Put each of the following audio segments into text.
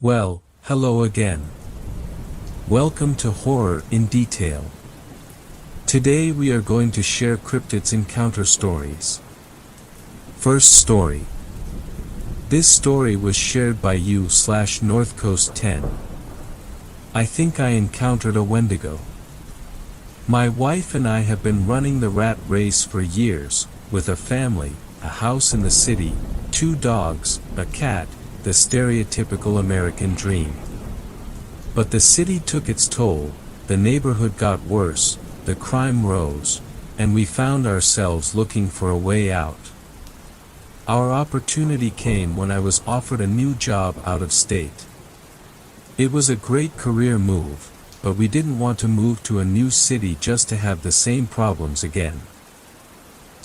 Well, hello again. Welcome to Horror in Detail. Today we are going to share cryptids encounter stories. First story. This story was shared by you/North Coast 10. I think I encountered a Wendigo. My wife and I have been running the rat race for years, with a family, a house in the city, 2 dogs, a cat, the stereotypical American dream. But the city took its toll, the neighborhood got worse, the crime rose, and we found ourselves looking for a way out. Our opportunity came when I was offered a new job out of state. It was a great career move, but we didn't want to move to a new city just to have the same problems again.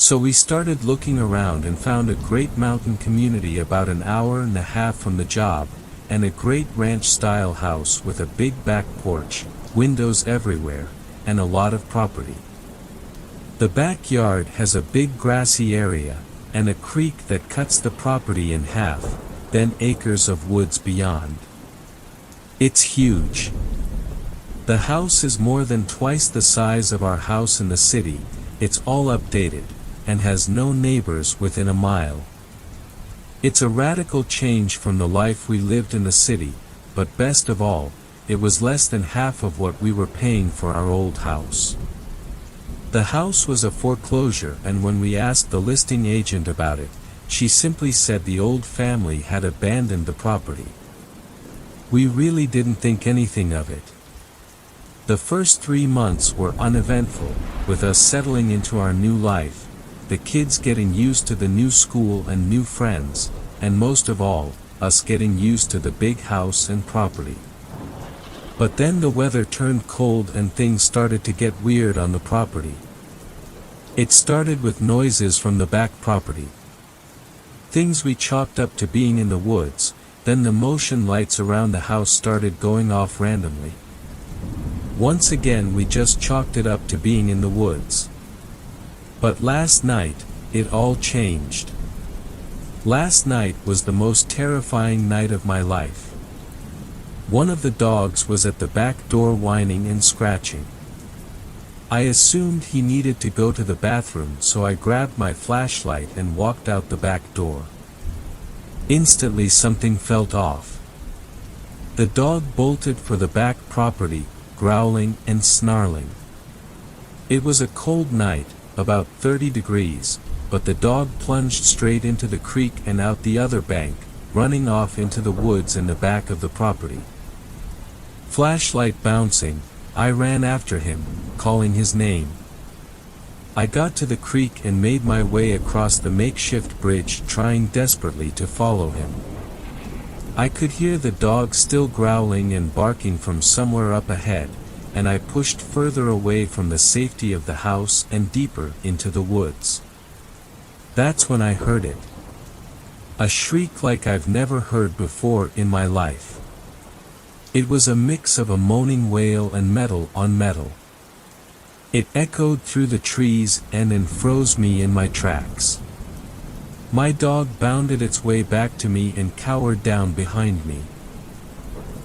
So we started looking around and found a great mountain community about an hour and a half from the job, and a great ranch-style house with a big back porch, windows everywhere, and a lot of property. The backyard has a big grassy area, and a creek that cuts the property in half, then acres of woods beyond. It's huge. The house is more than twice the size of our house in the city, it's all updated, and has no neighbors within a mile. It's a radical change from the life we lived in the city, but best of all, it was less than half of what we were paying for our old house. The house was a foreclosure, and when we asked the listing agent about it, she simply said the old family had abandoned the property. We really didn't think anything of it. The first 3 months were uneventful, with us settling into our new life, the kids getting used to the new school and new friends, and most of all, us getting used to the big house and property. But then the weather turned cold and things started to get weird on the property. It started with noises from the back property. Things we chalked up to being in the woods, then the motion lights around the house started going off randomly. Once again we just chalked it up to being in the woods. But last night, it all changed. Last night was the most terrifying night of my life. One of the dogs was at the back door whining and scratching. I assumed he needed to go to the bathroom, so I grabbed my flashlight and walked out the back door. Instantly something felt off. The dog bolted for the back property, growling and snarling. It was a cold night, about 30 degrees, but the dog plunged straight into the creek and out the other bank, running off into the woods in the back of the property. Flashlight bouncing, I ran after him, calling his name. I got to the creek and made my way across the makeshift bridge, trying desperately to follow him. I could hear the dog still growling and barking from somewhere up ahead, and I pushed further away from the safety of the house and deeper into the woods. That's when I heard it. A shriek like I've never heard before in my life. It was a mix of a moaning wail and metal on metal. It echoed through the trees and then froze me in my tracks. My dog bounded its way back to me and cowered down behind me.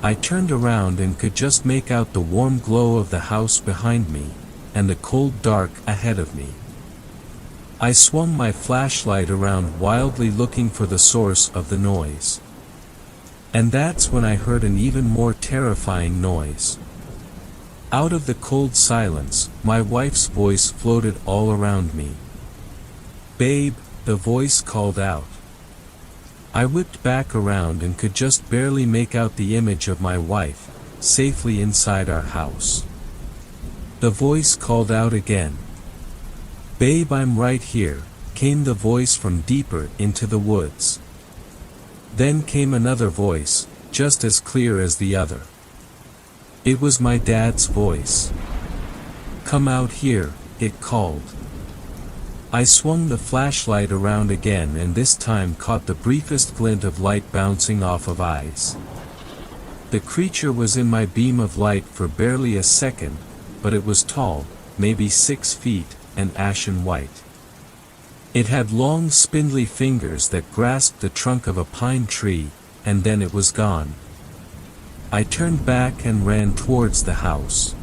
I turned around and could just make out the warm glow of the house behind me, and the cold dark ahead of me. I swung my flashlight around wildly looking for the source of the noise. And that's when I heard an even more terrifying noise. Out of the cold silence, my wife's voice floated all around me. "Babe," the voice called out. I whipped back around and could just barely make out the image of my wife, safely inside our house. The voice called out again. "Babe, I'm right here," came the voice from deeper into the woods. Then came another voice, just as clear as the other. It was my dad's voice. "Come out here," it called. I swung the flashlight around again and this time caught the briefest glint of light bouncing off of eyes. The creature was in my beam of light for barely a second, but it was tall, maybe 6 feet, and ashen white. It had long spindly fingers that grasped the trunk of a pine tree, and then it was gone. I turned back and ran towards the house.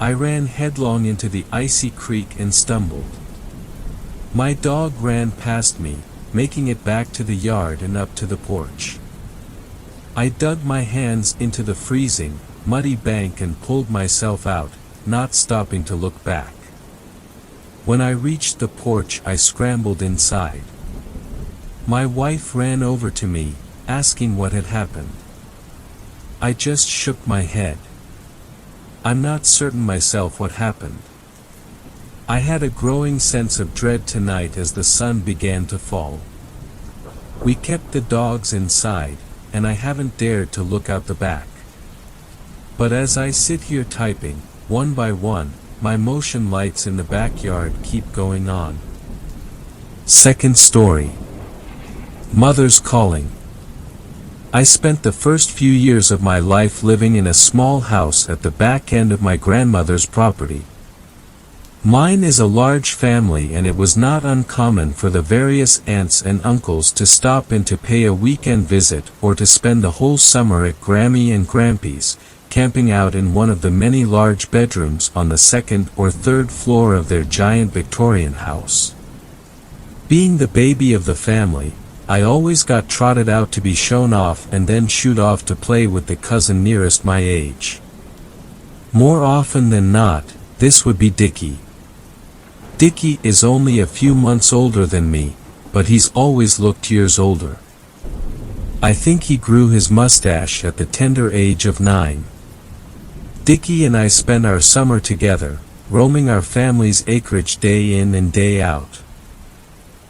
I ran headlong into the icy creek and stumbled. My dog ran past me, making it back to the yard and up to the porch. I dug my hands into the freezing, muddy bank and pulled myself out, not stopping to look back. When I reached the porch, I scrambled inside. My wife ran over to me, asking what had happened. I just shook my head. I'm not certain myself what happened. I had a growing sense of dread tonight as the sun began to fall. We kept the dogs inside, and I haven't dared to look out the back. But as I sit here typing, one by one, my motion lights in the backyard keep going on. Second story. Mother's calling. I spent the first few years of my life living in a small house at the back end of my grandmother's property. Mine is a large family, and it was not uncommon for the various aunts and uncles to stop in to pay a weekend visit or to spend the whole summer at Grammy and Grampy's, camping out in one of the many large bedrooms on the second or third floor of their giant Victorian house. Being the baby of the family, I always got trotted out to be shown off and then shooed off to play with the cousin nearest my age. More often than not, this would be Dickie. Dickie is only a few months older than me, but he's always looked years older. I think he grew his mustache at the tender age of 9. Dickie and I spent our summer together, roaming our family's acreage day in and day out.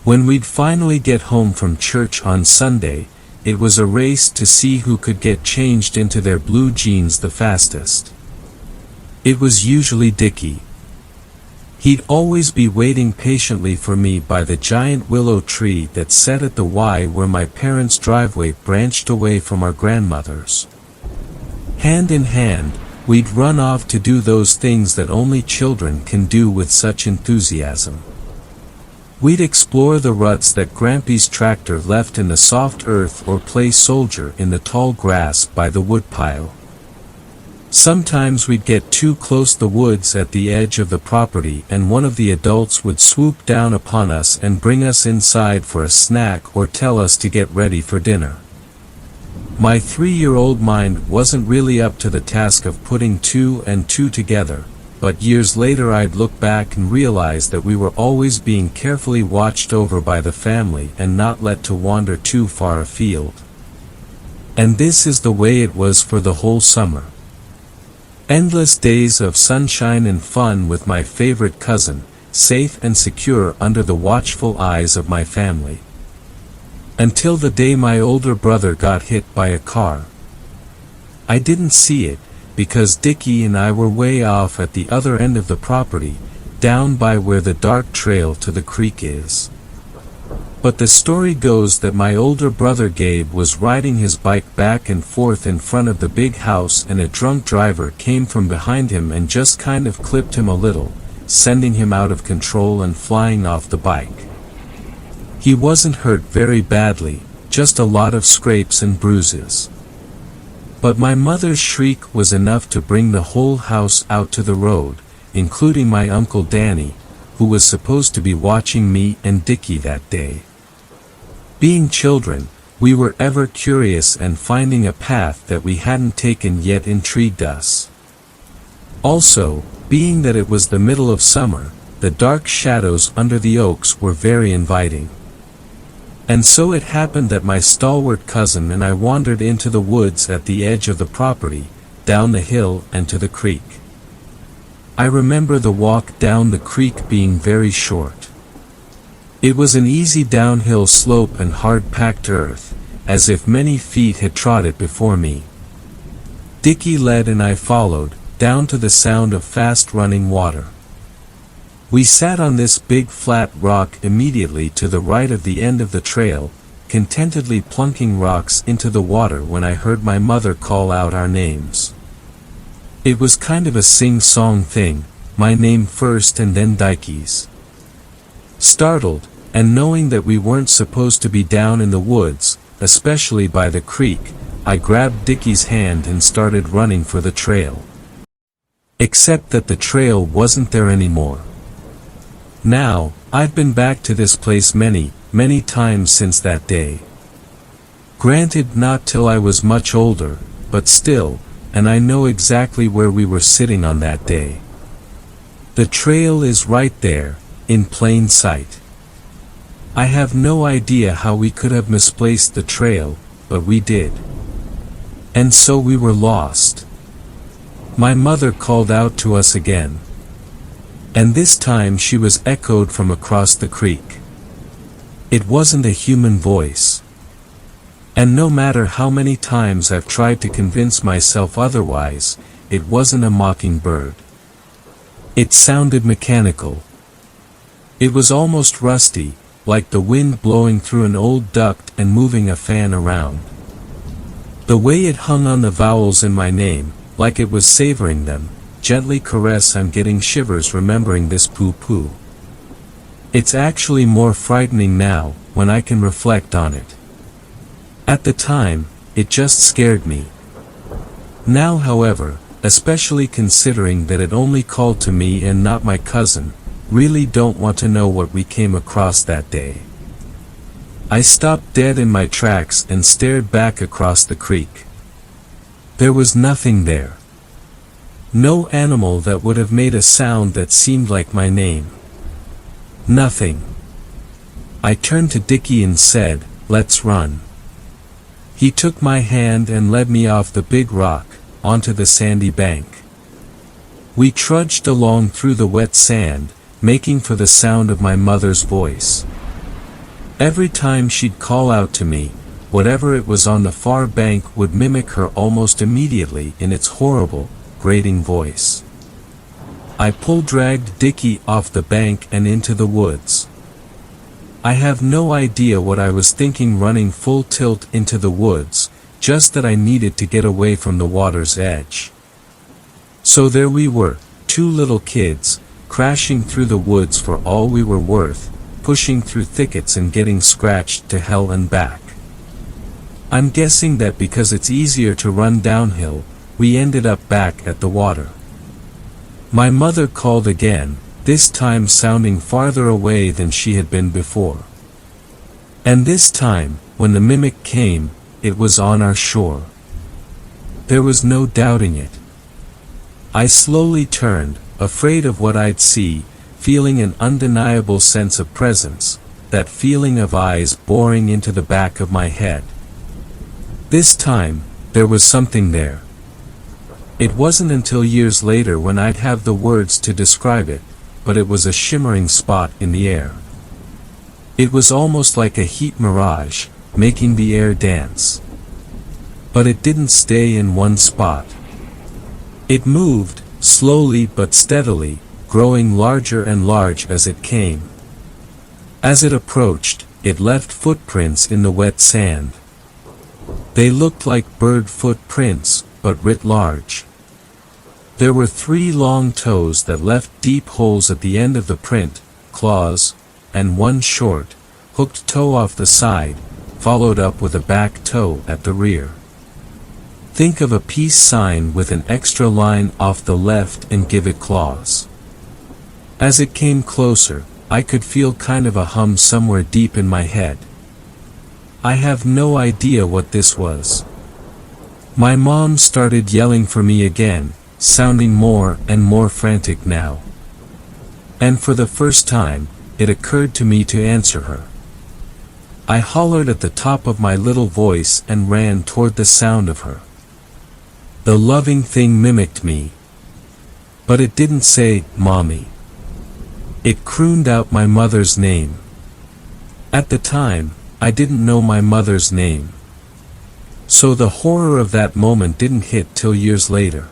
When we'd finally get home from church on Sunday, it was a race to see who could get changed into their blue jeans the fastest. It was usually Dickie. He'd always be waiting patiently for me by the giant willow tree that sat at the Y where my parents' driveway branched away from our grandmother's. Hand in hand, we'd run off to do those things that only children can do with such enthusiasm. We'd explore the ruts that Grampy's tractor left in the soft earth or play soldier in the tall grass by the woodpile. Sometimes we'd get too close to the woods at the edge of the property, and one of the adults would swoop down upon us and bring us inside for a snack or tell us to get ready for dinner. My 3-year-old mind wasn't really up to the task of putting 2 and 2 together, but years later I'd look back and realize that we were always being carefully watched over by the family and not let to wander too far afield. And this is the way it was for the whole summer. Endless days of sunshine and fun with my favorite cousin, safe and secure under the watchful eyes of my family. Until the day my older brother got hit by a car. I didn't see it, because Dickie and I were way off at the other end of the property, down by where the dark trail to the creek is. But the story goes that my older brother Gabe was riding his bike back and forth in front of the big house, and a drunk driver came from behind him and just kind of clipped him a little, sending him out of control and flying off the bike. He wasn't hurt very badly, just a lot of scrapes and bruises. But my mother's shriek was enough to bring the whole house out to the road, including my Uncle Danny, who was supposed to be watching me and Dickie that day. Being children, we were ever curious, and finding a path that we hadn't taken yet intrigued us. Also, being that it was the middle of summer, the dark shadows under the oaks were very inviting. And so it happened that my stalwart cousin and I wandered into the woods at the edge of the property, down the hill and to the creek. I remember the walk down the creek being very short. It was an easy downhill slope and hard-packed earth, as if many feet had trod it before me. Dickie led and I followed, down to the sound of fast-running water. We sat on this big flat rock immediately to the right of the end of the trail, contentedly plunking rocks into the water when I heard my mother call out our names. It was kind of a sing-song thing, my name first and then Dikey's. Startled, and knowing that we weren't supposed to be down in the woods, especially by the creek, I grabbed Dickie's hand and started running for the trail. Except that the trail wasn't there anymore. Now, I've been back to this place many, many times since that day. Granted, not till I was much older, but still, and I know exactly where we were sitting on that day. The trail is right there, in plain sight. I have no idea how we could have misplaced the trail, but we did. And so we were lost. My mother called out to us again. And this time she was echoed from across the creek. It wasn't a human voice. And no matter how many times I've tried to convince myself otherwise, it wasn't a mockingbird. It sounded mechanical. It was almost rusty, like the wind blowing through an old duct and moving a fan around. The way it hung on the vowels in my name, like it was savoring them, gently caress. I'm getting shivers remembering this poo-poo. It's actually more frightening now, when I can reflect on it. At the time, it just scared me. Now, however, especially considering that it only called to me and not my cousin, really don't want to know what we came across that day. I stopped dead in my tracks and stared back across the creek. There was nothing there. No animal that would have made a sound that seemed like my name. Nothing. I turned to Dickie and said, "Let's run." He took my hand and led me off the big rock, onto the sandy bank. We trudged along through the wet sand, making for the sound of my mother's voice. Every time she'd call out to me, whatever it was on the far bank would mimic her almost immediately in its horrible, grating voice. I dragged Dickie off the bank and into the woods. I have no idea what I was thinking running full tilt into the woods, just that I needed to get away from the water's edge. So there we were, two little kids, crashing through the woods for all we were worth, pushing through thickets and getting scratched to hell and back. I'm guessing that because it's easier to run downhill, we ended up back at the water. My mother called again, this time sounding farther away than she had been before. And this time, when the mimic came, it was on our shore. There was no doubting it. I slowly turned, afraid of what I'd see, feeling an undeniable sense of presence, that feeling of eyes boring into the back of my head. This time, there was something there. It wasn't until years later when I'd have the words to describe it, but it was a shimmering spot in the air. It was almost like a heat mirage, making the air dance. But it didn't stay in one spot. It moved, slowly but steadily, growing larger and larger as it came. As it approached, it left footprints in the wet sand. They looked like bird footprints, but writ large. There were 3 long toes that left deep holes at the end of the print, claws, and 1 short, hooked toe off the side, followed up with a back toe at the rear. Think of a peace sign with an extra line off the left and give it claws. As it came closer, I could feel kind of a hum somewhere deep in my head. I have no idea what this was. My mom started yelling for me again, sounding more and more frantic now. And for the first time, it occurred to me to answer her. I hollered at the top of my little voice and ran toward the sound of her. The loving thing mimicked me. But it didn't say, "Mommy." It crooned out my mother's name. At the time, I didn't know my mother's name. So the horror of that moment didn't hit till years later.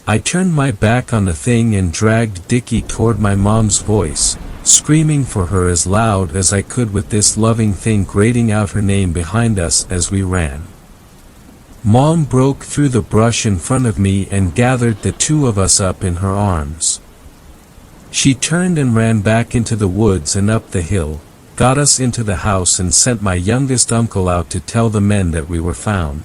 I turned my back on the thing and dragged Dickie toward my mom's voice, screaming for her as loud as I could with this loving thing grating out her name behind us as we ran. Mom broke through the brush in front of me and gathered the 2 of us up in her arms. She turned and ran back into the woods and up the hill, got us into the house and sent my youngest uncle out to tell the men that we were found.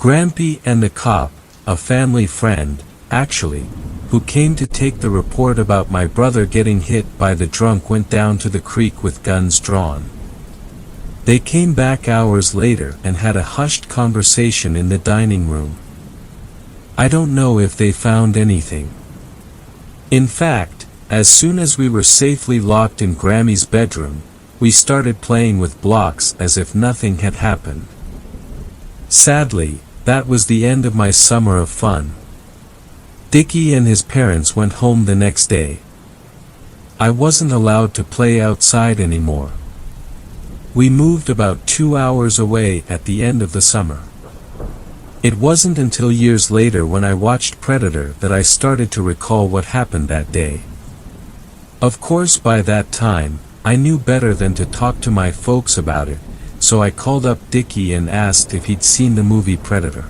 Grampy and the cop, a family friend, actually, who came to take the report about my brother getting hit by the drunk, went down to the creek with guns drawn. They came back hours later and had a hushed conversation in the dining room. I don't know if they found anything. In fact, as soon as we were safely locked in Grammy's bedroom, we started playing with blocks as if nothing had happened. Sadly, that was the end of my summer of fun. Dickie and his parents went home the next day. I wasn't allowed to play outside anymore. We moved about 2 hours away at the end of the summer. It wasn't until years later when I watched Predator that I started to recall what happened that day. Of course, by that time, I knew better than to talk to my folks about it, so I called up Dickie and asked if he'd seen the movie Predator.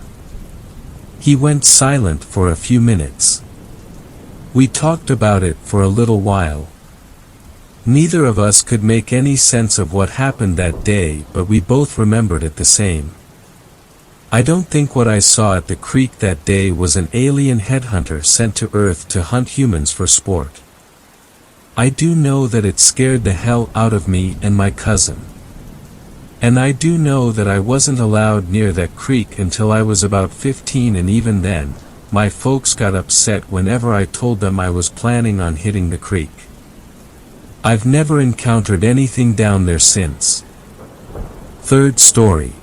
He went silent for a few minutes. We talked about it for a little while. Neither of us could make any sense of what happened that day, but we both remembered it the same. I don't think what I saw at the creek that day was an alien headhunter sent to Earth to hunt humans for sport. I do know that it scared the hell out of me and my cousin. And I do know that I wasn't allowed near that creek until I was about 15, and even then, my folks got upset whenever I told them I was planning on hitting the creek. I've never encountered anything down there since. Third story.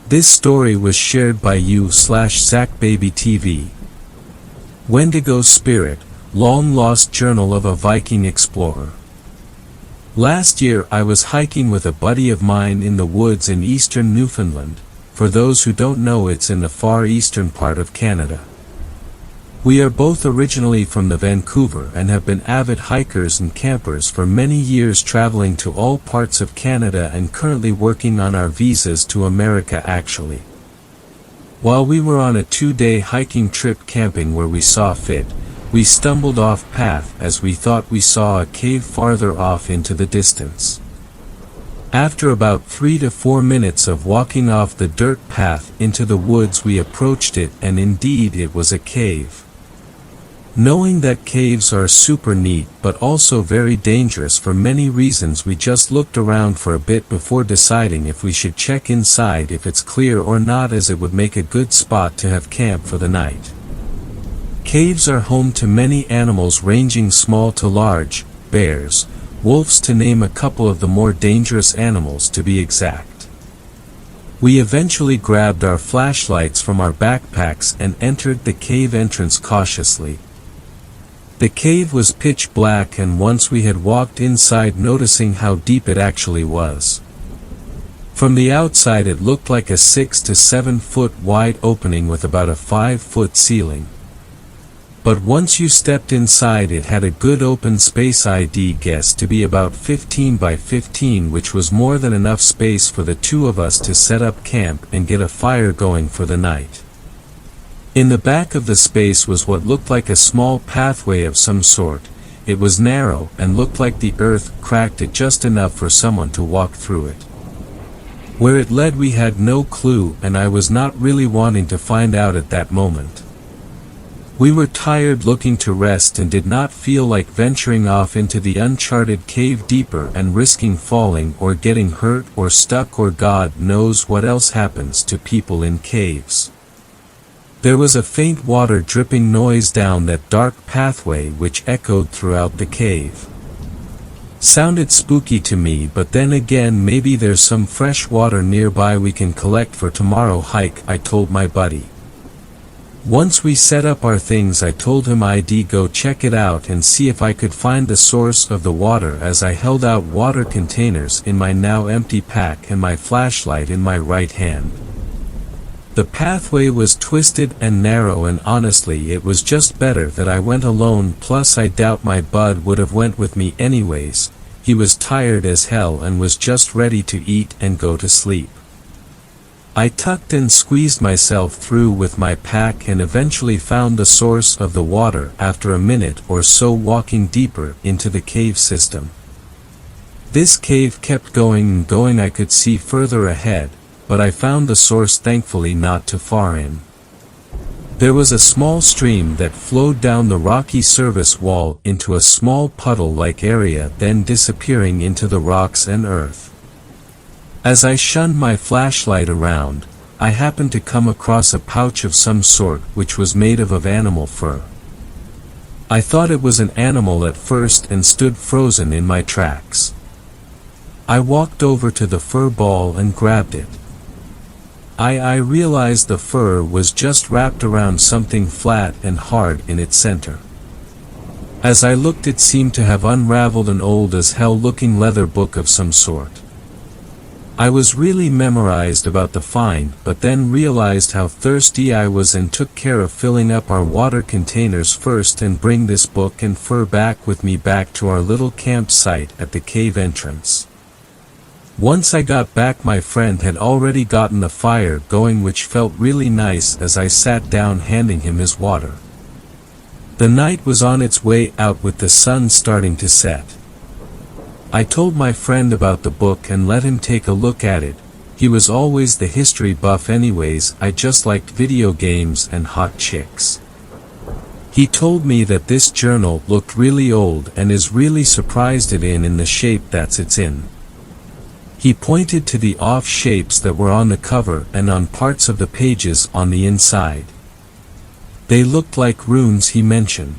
This story was shared by you/ZachBabyTV. Wendigo Spirit, Long Lost Journal of a Viking Explorer. Last year I was hiking with a buddy of mine in the woods in eastern Newfoundland. For those who don't know, it's in the far eastern part of Canada. We are both originally from the Vancouver and have been avid hikers and campers for many years, traveling to all parts of Canada and currently working on our visas to America actually. While we were on a 2-day hiking trip camping where we saw fit, we stumbled off path as we thought we saw a cave farther off into the distance. After about 3 to 4 minutes of walking off the dirt path into the woods, we approached it, and indeed it was a cave. Knowing that caves are super neat but also very dangerous for many reasons, we just looked around for a bit before deciding if we should check inside if it's clear or not, as it would make a good spot to have camp for the night. Caves are home to many animals ranging small to large, bears, wolves, to name a couple of the more dangerous animals to be exact. We eventually grabbed our flashlights from our backpacks and entered the cave entrance cautiously. The cave was pitch black, and once we had walked inside, noticing how deep it actually was. From the outside it looked like a 6 to 7 foot wide opening with about a 5-foot ceiling. But once you stepped inside, it had a good open space, I'd guess to be about 15 by 15, which was more than enough space for the two of us to set up camp and get a fire going for the night. In the back of the space was what looked like a small pathway of some sort. It was narrow and looked like the earth cracked it just enough for someone to walk through it. Where it led we had no clue, and I was not really wanting to find out at that moment. We were tired, looking to rest, and did not feel like venturing off into the uncharted cave deeper and risking falling or getting hurt or stuck, or God knows what else happens to people in caves. There was a faint water dripping noise down that dark pathway which echoed throughout the cave. Sounded spooky to me, but then again, maybe there's some fresh water nearby we can collect for tomorrow hike, I told my buddy. Once we set up our things, I told him I'd go check it out and see if I could find the source of the water, as I held out water containers in my now empty pack and my flashlight in my right hand. The pathway was twisted and narrow, and honestly it was just better that I went alone, plus I doubt my bud would have went with me anyways. He was tired as hell and was just ready to eat and go to sleep. I tucked and squeezed myself through with my pack and eventually found the source of the water after a minute or so walking deeper into the cave system. This cave kept going and going. I could see further ahead, but I found the source thankfully not too far in. There was a small stream that flowed down the rocky surface wall into a small puddle-like area, then disappearing into the rocks and earth. As I shunned my flashlight around, I happened to come across a pouch of some sort which was made of animal fur. I thought it was an animal at first and stood frozen in my tracks. I walked over to the fur ball and grabbed it. I realized the fur was just wrapped around something flat and hard in its center. As I looked, it seemed to have unraveled an old as hell looking leather book of some sort. I was really memorized about the find, but then realized how thirsty I was and took care of filling up our water containers first and bring this book and fur back with me back to our little campsite at the cave entrance. Once I got back, my friend had already gotten the fire going, which felt really nice as I sat down handing him his water. The night was on its way out with the sun starting to set. I told my friend about the book and let him take a look at it. He was always the history buff anyways. I just liked video games and hot chicks. He told me that this journal looked really old and is really surprised it in the shape that it's in. He pointed to the off shapes that were on the cover and on parts of the pages on the inside. They looked like runes, he mentioned.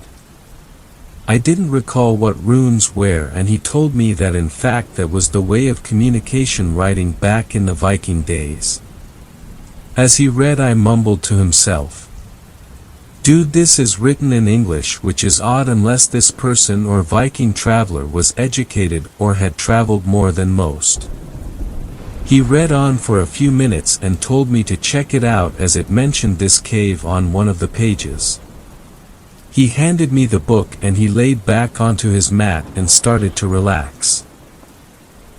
I didn't recall what runes were, and he told me that in fact that was the way of communication writing back in the Viking days. As he read, I mumbled to himself, "Dude, this is written in English, which is odd unless this person or Viking traveler was educated or had traveled more than most." He read on for a few minutes and told me to check it out as it mentioned this cave on one of the pages. He handed me the book and he laid back onto his mat and started to relax.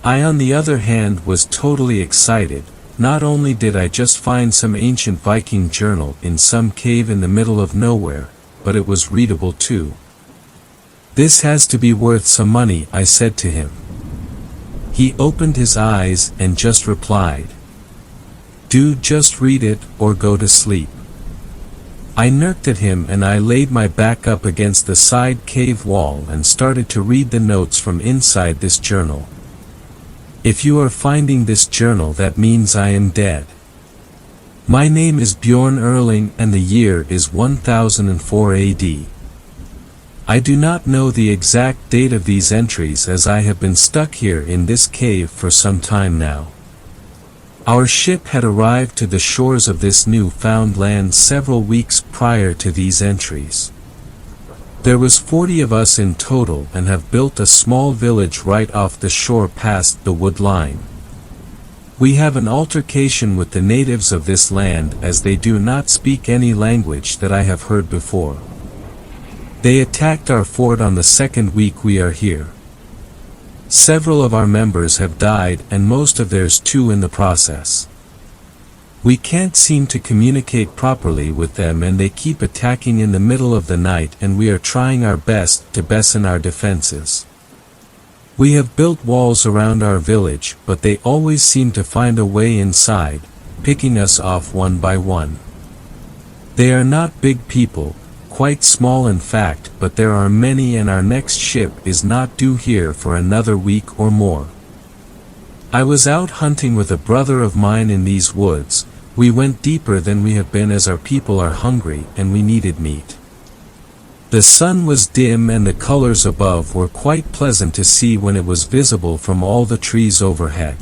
I, on the other hand, was totally excited. Not only did I just find some ancient Viking journal in some cave in the middle of nowhere, but it was readable too. "This has to be worth some money," I said to him. He opened his eyes and just replied, "Dude, just read it, or go to sleep." I nirked at him and I laid my back up against the side cave wall and started to read the notes from inside this journal. "If you are finding this journal, that means I am dead. My name is Bjorn Erling and the year is 1004 AD. I do not know the exact date of these entries as I have been stuck here in this cave for some time now. Our ship had arrived to the shores of this new-found land several weeks prior to these entries. There was 40 of us in total and have built a small village right off the shore past the wood line. We have an altercation with the natives of this land as they do not speak any language that I have heard before. They attacked our fort on the second week we are here. Several of our members have died and most of theirs too in the process. We can't seem to communicate properly with them and they keep attacking in the middle of the night and we are trying our best to lessen our defenses. We have built walls around our village, but they always seem to find a way inside, picking us off one by one. They are not big people, quite small in fact, but there are many and our next ship is not due here for another week or more. I was out hunting with a brother of mine in these woods. We went deeper than we have been as our people are hungry and we needed meat. The sun was dim and the colors above were quite pleasant to see when it was visible from all the trees overhead.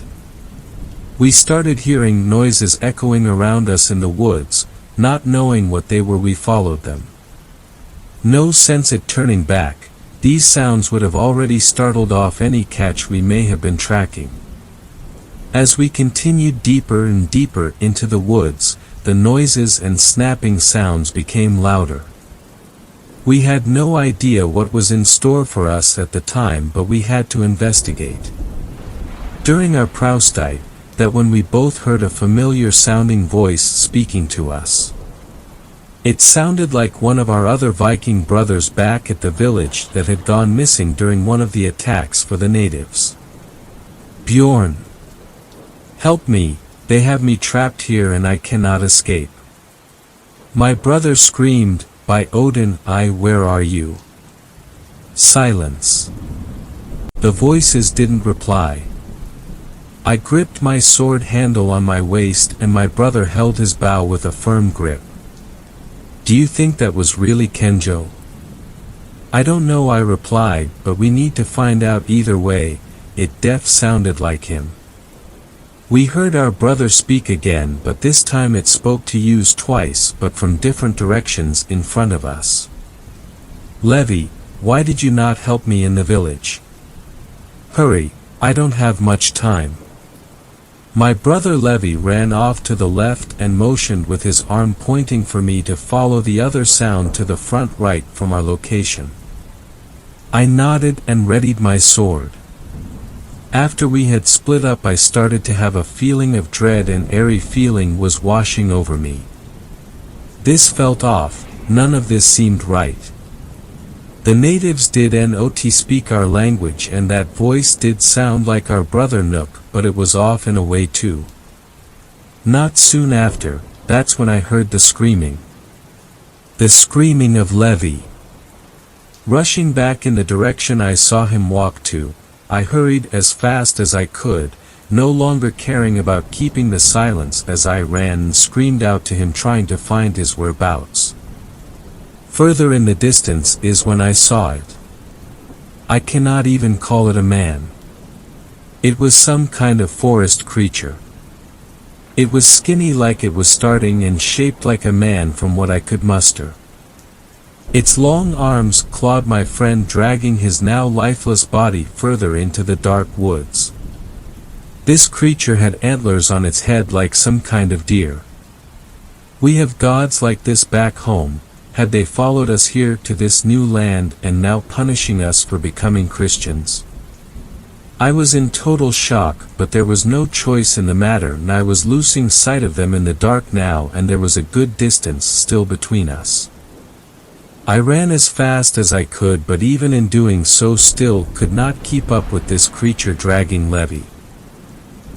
We started hearing noises echoing around us in the woods, not knowing what they were. We followed them. No sense at turning back, these sounds would have already startled off any catch we may have been tracking. As we continued deeper and deeper into the woods, the noises and snapping sounds became louder. We had no idea what was in store for us at the time, but we had to investigate. During our proustite, that when we both heard a familiar sounding voice speaking to us. It sounded like one of our other Viking brothers back at the village that had gone missing during one of the attacks for the natives. "Bjorn! Help me, They have me trapped here and I cannot escape. My brother screamed, by Odin, where are you? Silence. The voices didn't reply. I gripped my sword handle on my waist and my brother held his bow with a firm grip. Do you think that was really Kenjo? I don't know, I replied, but we need to find out either way. It def sounded like him. We heard our brother speak again, but this time it spoke to use twice, but from different directions in front of us. Levi, why did you not help me in the village? Hurry, I don't have much time. My brother Levi ran off to the left and motioned with his arm pointing for me to follow the other sound to the front right from our location. I nodded and readied my sword. After we had split up, I started to have a feeling of dread, and airy feeling was washing over me. This felt off, none of this seemed right. The natives did not speak our language, and that voice did sound like our brother Nook, but it was off in a way too. Not soon after, that's when I heard the screaming. The screaming of Levi. Rushing back in the direction I saw him walk to, I hurried as fast as I could, no longer caring about keeping the silence as I ran and screamed out to him, trying to find his whereabouts. Further in the distance is when I saw it. I cannot even call it a man. It was some kind of forest creature. It was skinny like it was starting and shaped like a man from what I could muster. Its long arms clawed my friend, dragging his now lifeless body further into the dark woods. This creature had antlers on its head like some kind of deer. We have gods like this back home. Had they followed us here to this new land and now punishing us for becoming Christians? I was in total shock, but there was no choice in the matter, and I was losing sight of them in the dark now, and there was a good distance still between us. I ran as fast as I could, but even in doing so still could not keep up with this creature dragging Levi.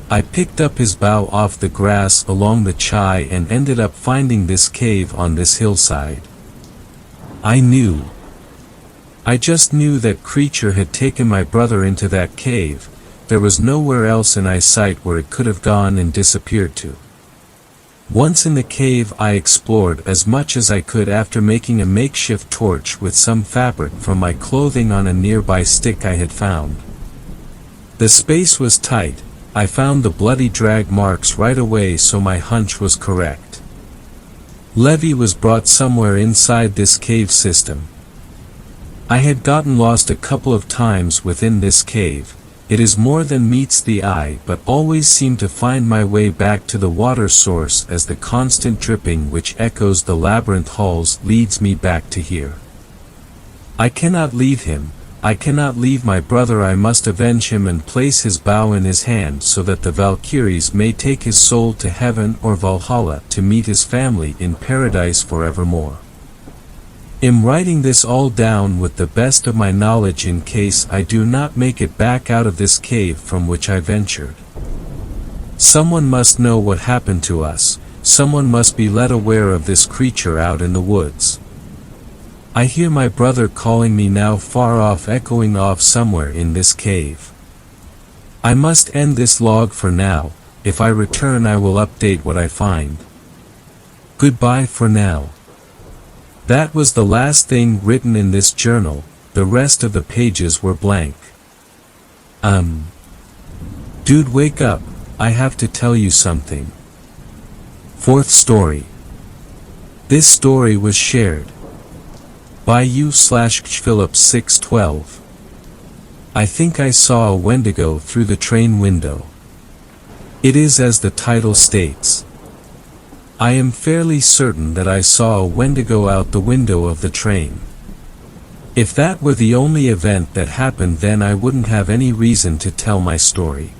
I picked up his bow off the grass along the chai and ended up finding this cave on this hillside. I just knew that creature had taken my brother into that cave. There was nowhere else in eyesight where it could have gone and disappeared to. Once in the cave, I explored as much as I could after making a makeshift torch with some fabric from my clothing on a nearby stick I had found. The space was tight. I found the bloody drag marks right away, so my hunch was correct. Levi was brought somewhere inside this cave system. I had gotten lost a couple of times within this cave. It is more than meets the eye, but always seem to find my way back to the water source, as the constant dripping which echoes the labyrinth halls leads me back to here. I cannot leave him. I cannot leave my brother. I must avenge him and place his bow in his hand so that the Valkyries may take his soul to heaven or Valhalla to meet his family in paradise forevermore. Am writing this all down with the best of my knowledge in case I do not make it back out of this cave from which I ventured. Someone must know what happened to us. Someone must be led aware of this creature out in the woods. I hear my brother calling me now, far off, echoing off somewhere in this cave. I must end this log for now. If I return, I will update what I find. Goodbye for now. That was the last thing written in this journal. The rest of the pages were blank. Dude, wake up. I have to tell you something. Fourth story. This story was shared by u/Phillips612. I think I saw a Wendigo through the train window. It is as the title states. I am fairly certain that I saw a Wendigo out the window of the train. If that were the only event that happened, then I wouldn't have any reason to tell my story.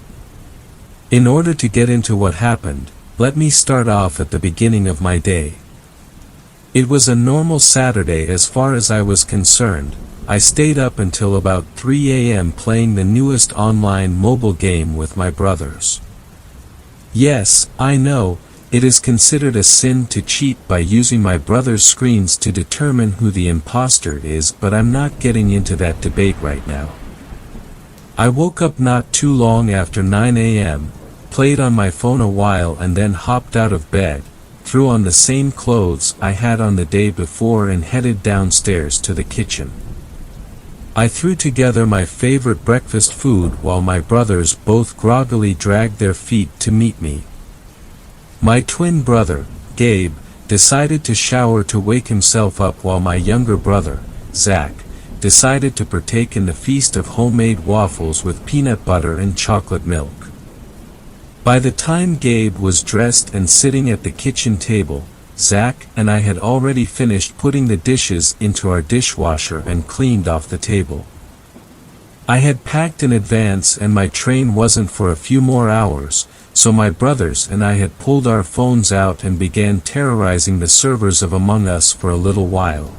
In order to get into what happened, let me start off at the beginning of my day. It was a normal Saturday as far as I was concerned. I stayed up until about 3 a.m. playing the newest online mobile game with my brothers. Yes, I know, it is considered a sin to cheat by using my brother's screens to determine who the imposter is, but I'm not getting into that debate right now. I woke up not too long after 9 a.m., played on my phone a while and then hopped out of bed, threw on the same clothes I had on the day before and headed downstairs to the kitchen. I threw together my favorite breakfast food while my brothers both groggily dragged their feet to meet me. My twin brother, Gabe, decided to shower to wake himself up while my younger brother, Zach, decided to partake in the feast of homemade waffles with peanut butter and chocolate milk. By the time Gabe was dressed and sitting at the kitchen table, Zach and I had already finished putting the dishes into our dishwasher and cleaned off the table. I had packed in advance and my train wasn't for a few more hours, so my brothers and I had pulled our phones out and began terrorizing the servers of Among Us for a little while.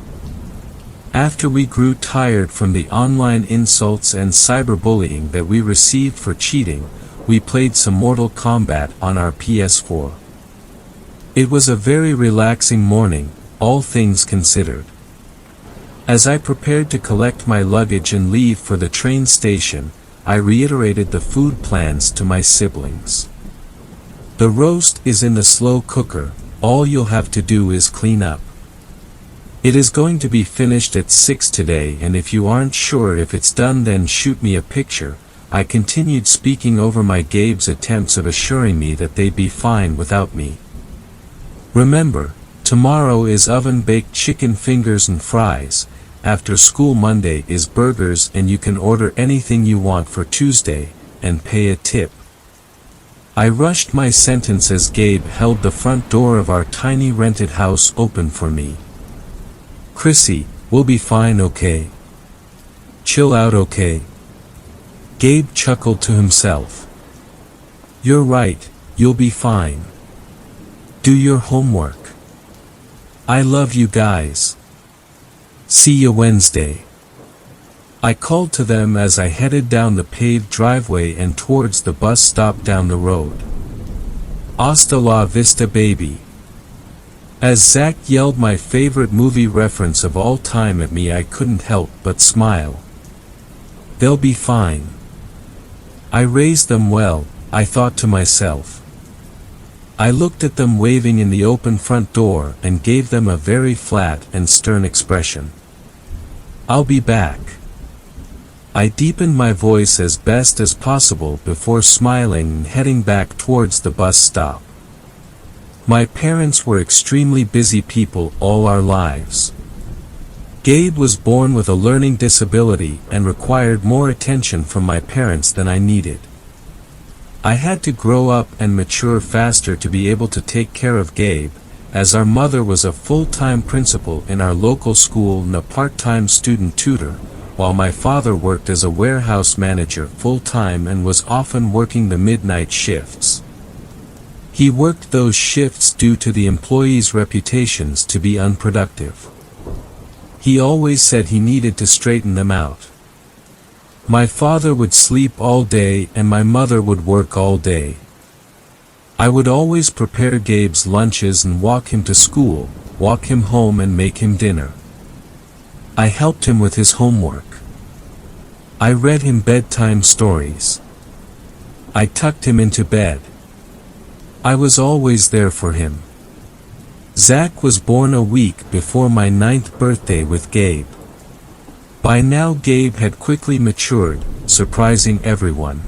After we grew tired from the online insults and cyberbullying that we received for cheating, we played some Mortal Kombat on our PS4. It was a very relaxing morning, all things considered. As I prepared to collect my luggage and leave for the train station, I reiterated the food plans to my siblings. The roast is in the slow cooker, all you'll have to do is clean up. It is going to be finished at 6 today, and if you aren't sure if it's done then shoot me a picture. I continued speaking over my Gabe's attempts of assuring me that they'd be fine without me. Remember, tomorrow is oven-baked chicken fingers and fries, after school Monday is burgers, and you can order anything you want for Tuesday, and pay a tip. I rushed my sentence as Gabe held the front door of our tiny rented house open for me. Chrissy, we'll be fine, okay? Chill out, okay? Gabe chuckled to himself. You're right, you'll be fine. Do your homework. I love you guys. See you Wednesday. I called to them as I headed down the paved driveway and towards the bus stop down the road. Hasta la vista, baby. As Zach yelled my favorite movie reference of all time at me, I couldn't help but smile. They'll be fine. I raised them well, I thought to myself. I looked at them waving in the open front door and gave them a very flat and stern expression. I'll be back. I deepened my voice as best as possible before smiling and heading back towards the bus stop. My parents were extremely busy people all our lives. Gabe was born with a learning disability and required more attention from my parents than I needed. I had to grow up and mature faster to be able to take care of Gabe, as our mother was a full-time principal in our local school and a part-time student tutor, while my father worked as a warehouse manager full-time and was often working the midnight shifts. He worked those shifts due to the employees' reputations to be unproductive. He always said he needed to straighten them out. My father would sleep all day and my mother would work all day. I would always prepare Gabe's lunches and walk him to school, walk him home and make him dinner. I helped him with his homework. I read him bedtime stories. I tucked him into bed. I was always there for him. Zach was born a week before my 9th birthday with Gabe. By now Gabe had quickly matured, surprising everyone.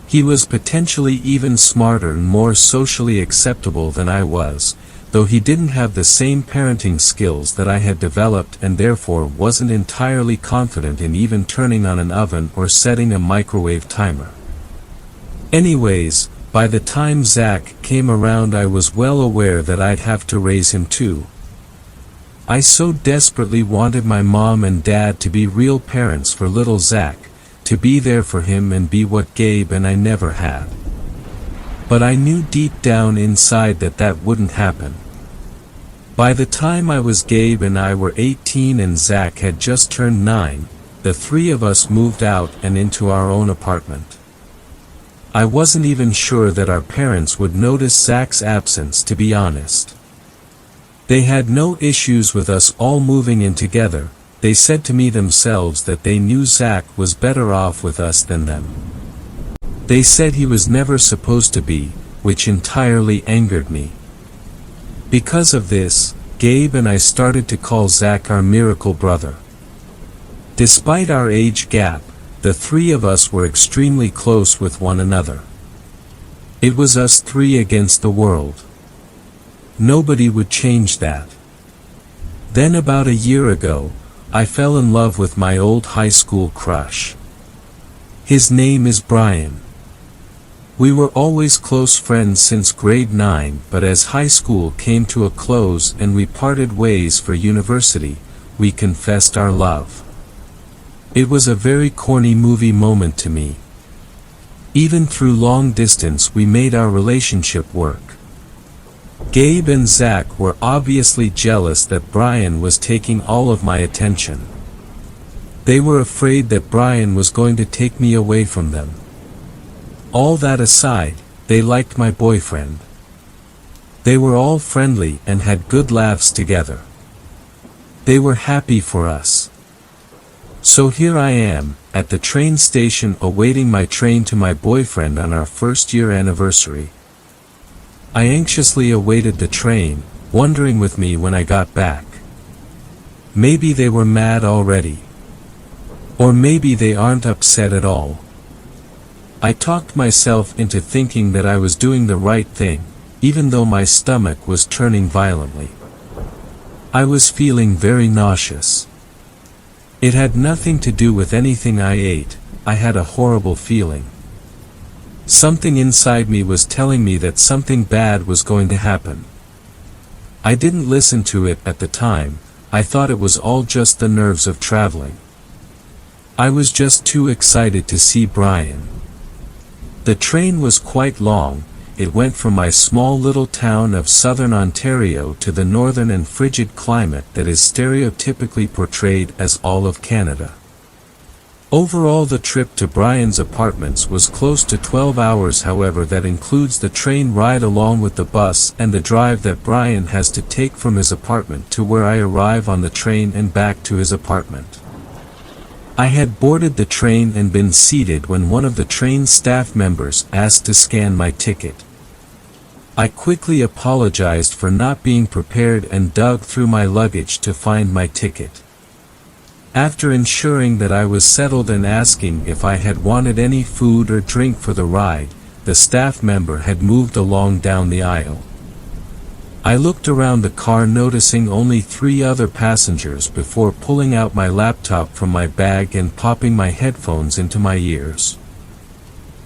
He was potentially even smarter and more socially acceptable than I was, though he didn't have the same parenting skills that I had developed and therefore wasn't entirely confident in even turning on an oven or setting a microwave timer. Anyways, by the time Zach came around I was well aware that I'd have to raise him too. I so desperately wanted my mom and dad to be real parents for little Zach, to be there for him and be what Gabe and I never had. But I knew deep down inside that that wouldn't happen. By the time Gabe and I were 18 and Zach had just turned 9, the three of us moved out and into our own apartment. I wasn't even sure that our parents would notice Zach's absence, to be honest. They had no issues with us all moving in together. They said to me themselves that they knew Zach was better off with us than them. They said he was never supposed to be, which entirely angered me. Because of this, Gabe and I started to call Zach our miracle brother. Despite our age gap, the three of us were extremely close with one another. It was us three against the world. Nobody would change that. Then about a year ago, I fell in love with my old high school crush. His name is Brian. We were always close friends since grade 9, but as high school came to a close and we parted ways for university, we confessed our love. It was a very corny movie moment to me. Even through long distance we made our relationship work. Gabe and Zach were obviously jealous that Brian was taking all of my attention. They were afraid that Brian was going to take me away from them. All that aside, they liked my boyfriend. They were all friendly and had good laughs together. They were happy for us. So here I am, at the train station awaiting my train to my boyfriend on our first-year anniversary. I anxiously awaited the train, wondering with me when I got back. Maybe they were mad already. Or maybe they aren't upset at all. I talked myself into thinking that I was doing the right thing, even though my stomach was turning violently. I was feeling very nauseous. It had nothing to do with anything I ate. I had a horrible feeling. Something inside me was telling me that something bad was going to happen. I didn't listen to it at the time. I thought it was all just the nerves of traveling. I was just too excited to see Brian. The train was quite long. It went from my small little town of southern Ontario to the northern and frigid climate that is stereotypically portrayed as all of Canada. Overall, the trip to Brian's apartments was close to 12 hours. However, that includes the train ride along with the bus and the drive that Brian has to take from his apartment to where I arrive on the train and back to his apartment. I had boarded the train and been seated when one of the train staff members asked to scan my ticket. I quickly apologized for not being prepared and dug through my luggage to find my ticket. After ensuring that I was settled and asking if I had wanted any food or drink for the ride, the staff member had moved along down the aisle. I looked around the car, noticing only 3 other passengers before pulling out my laptop from my bag and popping my headphones into my ears.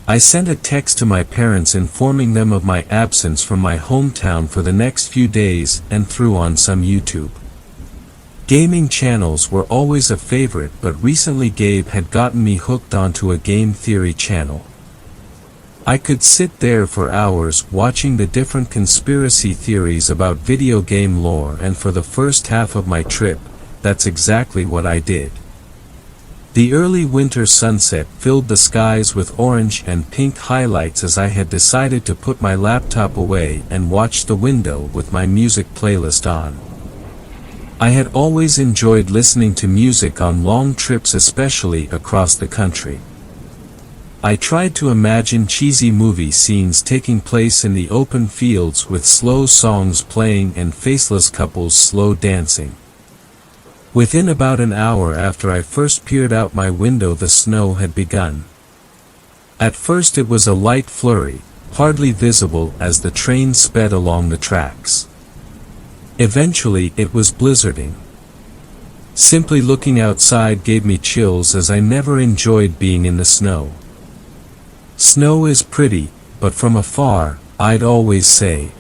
I sent a text to my parents informing them of my absence from my hometown for the next few days and threw on some YouTube. Gaming channels were always a favorite, but recently Gabe had gotten me hooked onto a game theory channel. I could sit there for hours watching the different conspiracy theories about video game lore, and for the first half of my trip, that's exactly what I did. The early winter sunset filled the skies with orange and pink highlights as I had decided to put my laptop away and watch the window with my music playlist on. I had always enjoyed listening to music on long trips, especially across the country. I tried to imagine cheesy movie scenes taking place in the open fields with slow songs playing and faceless couples slow dancing. Within about an hour after I first peered out my window, the snow had begun. At first it was a light flurry, hardly visible as the train sped along the tracks. Eventually it was blizzarding. Simply looking outside gave me chills, as I never enjoyed being in the snow. Snow is pretty, but from afar, I'd always say.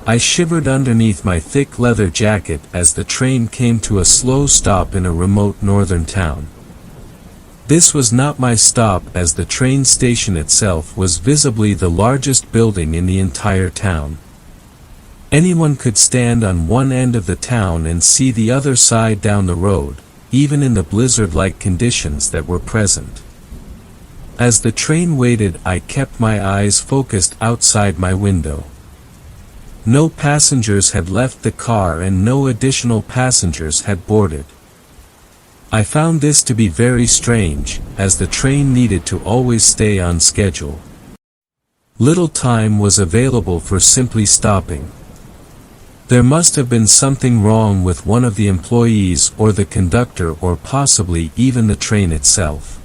I shivered underneath my thick leather jacket as the train came to a slow stop in a remote northern town. This was not my stop, as the train station itself was visibly the largest building in the entire town. Anyone could stand on one end of the town and see the other side down the road, even in the blizzard-like conditions that were present. As the train waited, I kept my eyes focused outside my window. No passengers had left the car and no additional passengers had boarded. I found this to be very strange, as the train needed to always stay on schedule. Little time was available for simply stopping. There must have been something wrong with one of the employees or the conductor or possibly even the train itself.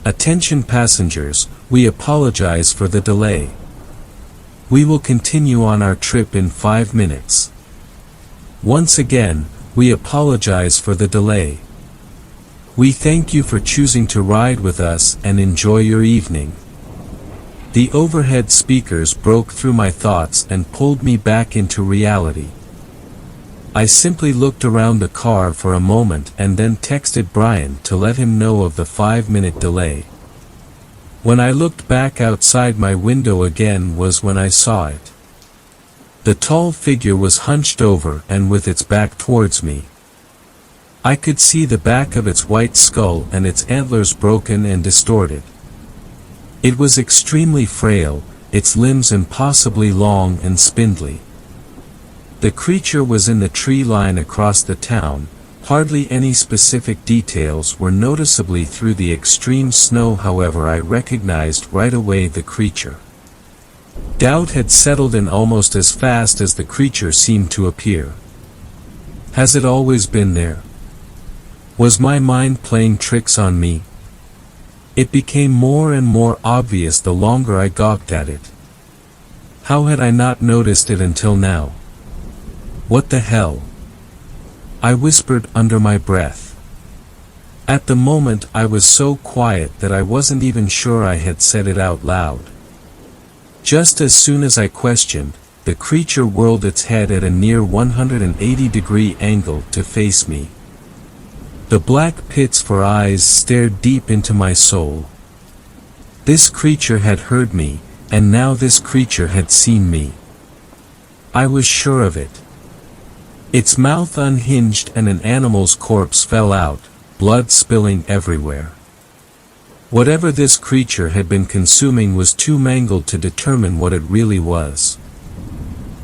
Attention passengers, we apologize for the delay. We will continue on our trip in 5 minutes. Once again, we apologize for the delay. We thank you for choosing to ride with us and enjoy your evening. The overhead speakers broke through my thoughts and pulled me back into reality. I simply looked around the car for a moment and then texted Brian to let him know of the 5-minute delay. When I looked back outside my window again was when I saw it. The tall figure was hunched over and with its back towards me. I could see the back of its white skull and its antlers broken and distorted. It was extremely frail, its limbs impossibly long and spindly. The creature was in the tree line across the town. Hardly any specific details were noticeably through the extreme snow, however I recognized right away the creature. Doubt had settled in almost as fast as the creature seemed to appear. Has it always been there? Was my mind playing tricks on me? It became more and more obvious the longer I gawked at it. How had I not noticed it until now? What the hell? I whispered under my breath. At the moment I was so quiet that I wasn't even sure I had said it out loud. Just as soon as I questioned, the creature whirled its head at a near 180-degree angle to face me. The black pits for eyes stared deep into my soul. This creature had heard me, and now this creature had seen me. I was sure of it. Its mouth unhinged and an animal's corpse fell out, blood spilling everywhere. Whatever this creature had been consuming was too mangled to determine what it really was.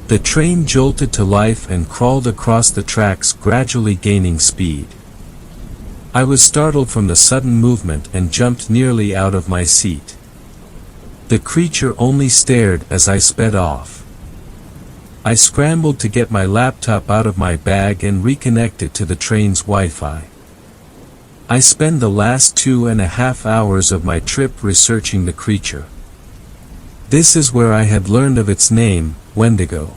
The train jolted to life and crawled across the tracks, gradually gaining speed. I was startled from the sudden movement and jumped nearly out of my seat. The creature only stared as I sped off. I scrambled to get my laptop out of my bag and reconnect it to the train's Wi-Fi. I spent the last 2.5 hours of my trip researching the creature. This is where I had learned of its name, Wendigo.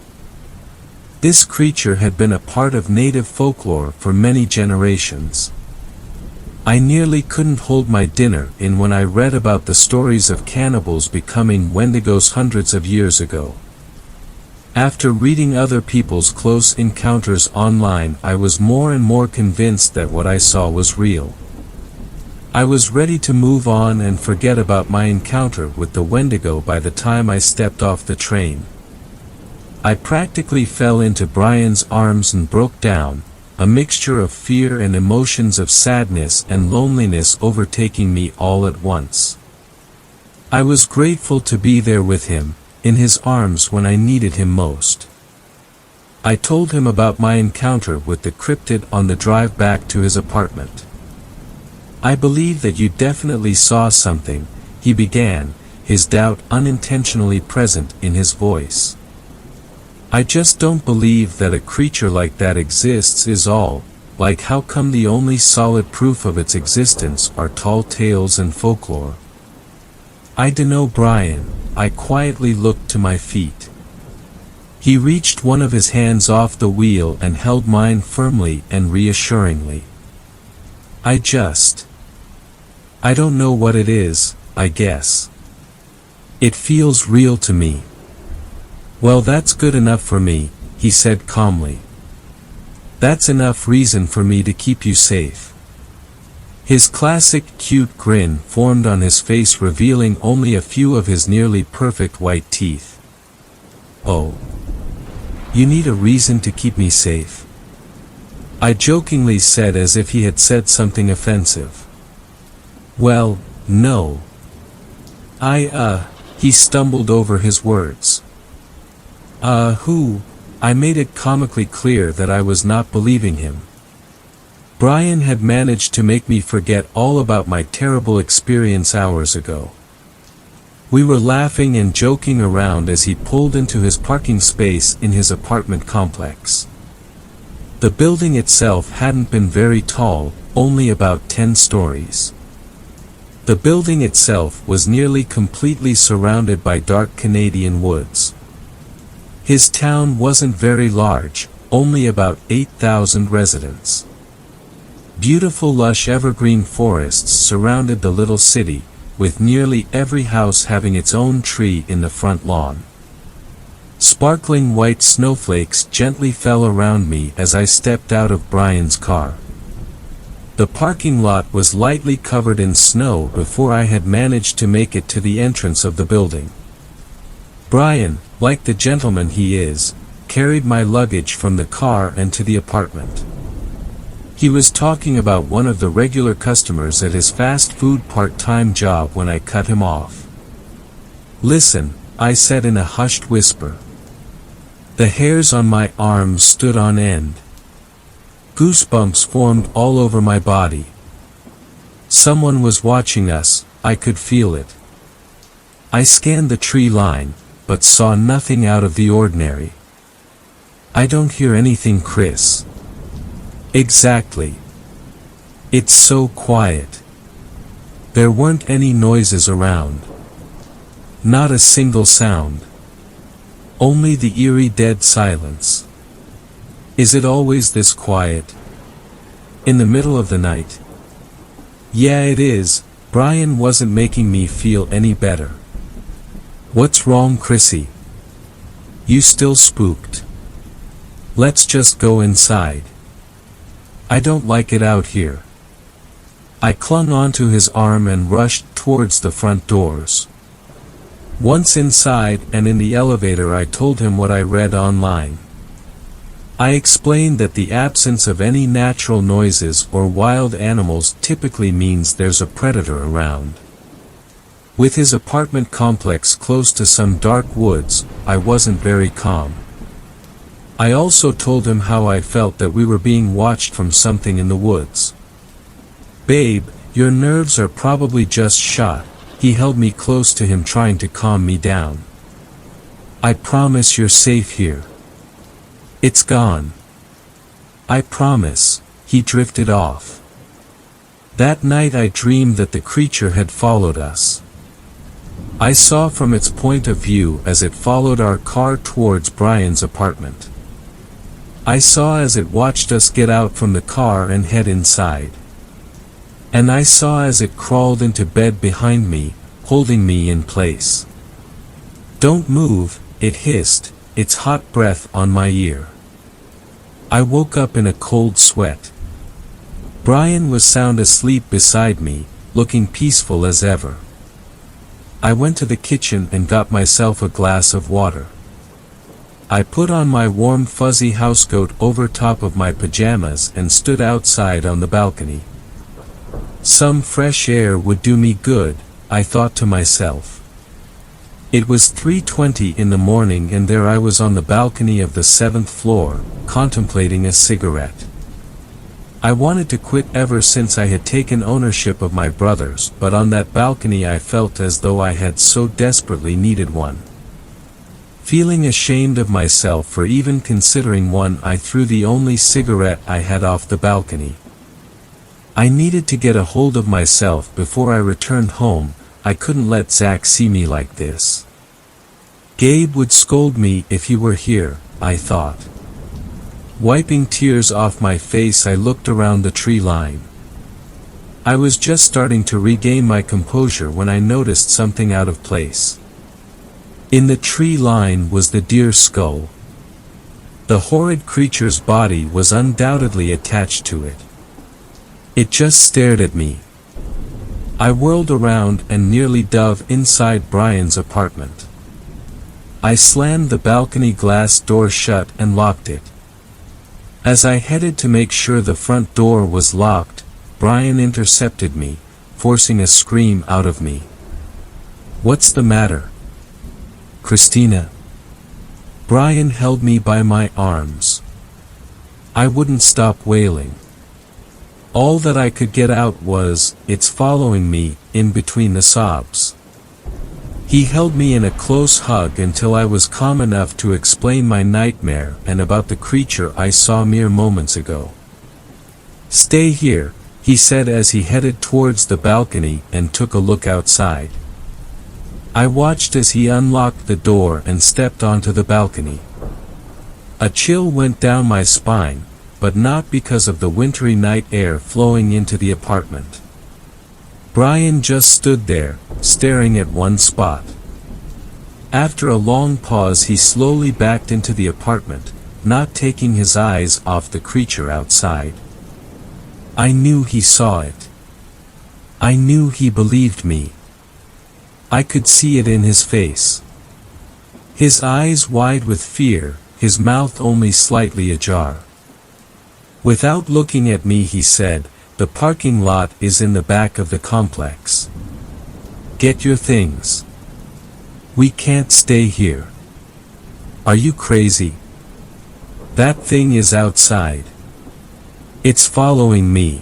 This creature had been a part of native folklore for many generations. I nearly couldn't hold my dinner in when I read about the stories of cannibals becoming Wendigos hundreds of years ago. After reading other people's close encounters online, I was more and more convinced that what I saw was real. I was ready to move on and forget about my encounter with the Wendigo by the time I stepped off the train. I practically fell into Brian's arms and broke down, a mixture of fear and emotions of sadness and loneliness overtaking me all at once. I was grateful to be there with him, in his arms when I needed him most. I told him about my encounter with the cryptid on the drive back to his apartment. I believe that you definitely saw something, he began, his doubt unintentionally present in his voice. I just don't believe that a creature like that exists is all. Like, how come the only solid proof of its existence are tall tales and folklore? I dunno, Brian. I quietly looked to my feet. He reached one of his hands off the wheel and held mine firmly and reassuringly. I don't know what it is, I guess. It feels real to me. Well, that's good enough for me, he said calmly. That's enough reason for me to keep you safe. His classic cute grin formed on his face, revealing only a few of his nearly perfect white teeth. Oh. You need a reason to keep me safe? I jokingly said, as if he had said something offensive. Well, no, He stumbled over his words. Who? I made it comically clear that I was not believing him. Brian had managed to make me forget all about my terrible experience hours ago. We were laughing and joking around as he pulled into his parking space in his apartment complex. The building itself hadn't been very tall, only about 10 stories. The building itself was nearly completely surrounded by dark Canadian woods. His town wasn't very large, only about 8,000 residents. Beautiful lush evergreen forests surrounded the little city, with nearly every house having its own tree in the front lawn. Sparkling white snowflakes gently fell around me as I stepped out of Brian's car. The parking lot was lightly covered in snow before I had managed to make it to the entrance of the building. Brian, like the gentleman he is, carried my luggage from the car and to the apartment. He was talking about one of the regular customers at his fast food part-time job when I cut him off. "Listen," I said in a hushed whisper. The hairs on my arms stood on end. Goosebumps formed all over my body. Someone was watching us, I could feel it. I scanned the tree line, but saw nothing out of the ordinary. "I don't hear anything, Chris." "Exactly. It's so quiet." There weren't any noises around. Not a single sound. Only the eerie dead silence. "Is it always this quiet? In the middle of the night?" "Yeah, it is." Brian wasn't making me feel any better. "What's wrong, Chrissy? You still spooked? Let's just go inside." "I don't like it out here." I clung onto his arm and rushed towards the front doors. Once inside and in the elevator, I told him what I read online. I explained that the absence of any natural noises or wild animals typically means there's a predator around. With his apartment complex close to some dark woods, I wasn't very calm. I also told him how I felt that we were being watched from something in the woods. "Babe, your nerves are probably just shot." He held me close to him, trying to calm me down. "I promise you're safe here. It's gone. I promise." He drifted off. That night I dreamed that the creature had followed us. I saw from its point of view as it followed our car towards Brian's apartment. I saw as it watched us get out from the car and head inside. And I saw as it crawled into bed behind me, holding me in place. "Don't move," it hissed, its hot breath on my ear. I woke up in a cold sweat. Brian was sound asleep beside me, looking peaceful as ever. I went to the kitchen and got myself a glass of water. I put on my warm fuzzy housecoat over top of my pajamas and stood outside on the balcony. Some fresh air would do me good, I thought to myself. It was 3:20 in the morning and there I was on the balcony of the 7th floor, contemplating a cigarette. I wanted to quit ever since I had taken ownership of my brothers, but on that balcony I felt as though I had so desperately needed one. Feeling ashamed of myself for even considering one, I threw the only cigarette I had off the balcony. I needed to get a hold of myself before I returned home. I couldn't let Zach see me like this. Gabe would scold me if he were here, I thought. Wiping tears off my face, I looked around the tree line. I was just starting to regain my composure when I noticed something out of place. In the tree line was the deer skull. The horrid creature's body was undoubtedly attached to it. It just stared at me. I whirled around and nearly dove inside Brian's apartment. I slammed the balcony glass door shut and locked it. As I headed to make sure the front door was locked, Brian intercepted me, forcing a scream out of me. What's the matter, Christina?" Brian held me by my arms. I wouldn't stop wailing. All that I could get out was, "It's following me," in between the sobs. He held me in a close hug until I was calm enough to explain my nightmare and about the creature I saw mere moments ago. "Stay here," he said as he headed towards the balcony and took a look outside. I watched as he unlocked the door and stepped onto the balcony. A chill went down my spine, but not because of the wintry night air flowing into the apartment. Brian just stood there, staring at one spot. After a long pause, he slowly backed into the apartment, not taking his eyes off the creature outside. I knew he saw it. I knew he believed me. I could see it in his face. His eyes wide with fear, his mouth only slightly ajar. Without looking at me, he said, "The parking lot is in the back of the complex. Get your things. We can't stay here." "Are you crazy? That thing is outside. It's following me."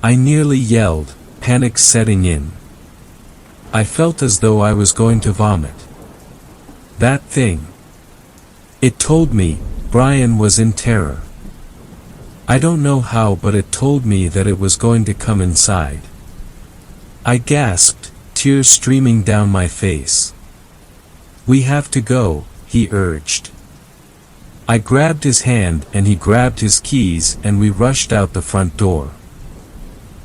I nearly yelled, panic setting in. I felt as though I was going to vomit. That thing. It told me. Brian was in terror. I don't know how, but it told me that it was going to come inside. I gasped, tears streaming down my face. "We have to go," he urged. I grabbed his hand and he grabbed his keys and we rushed out the front door.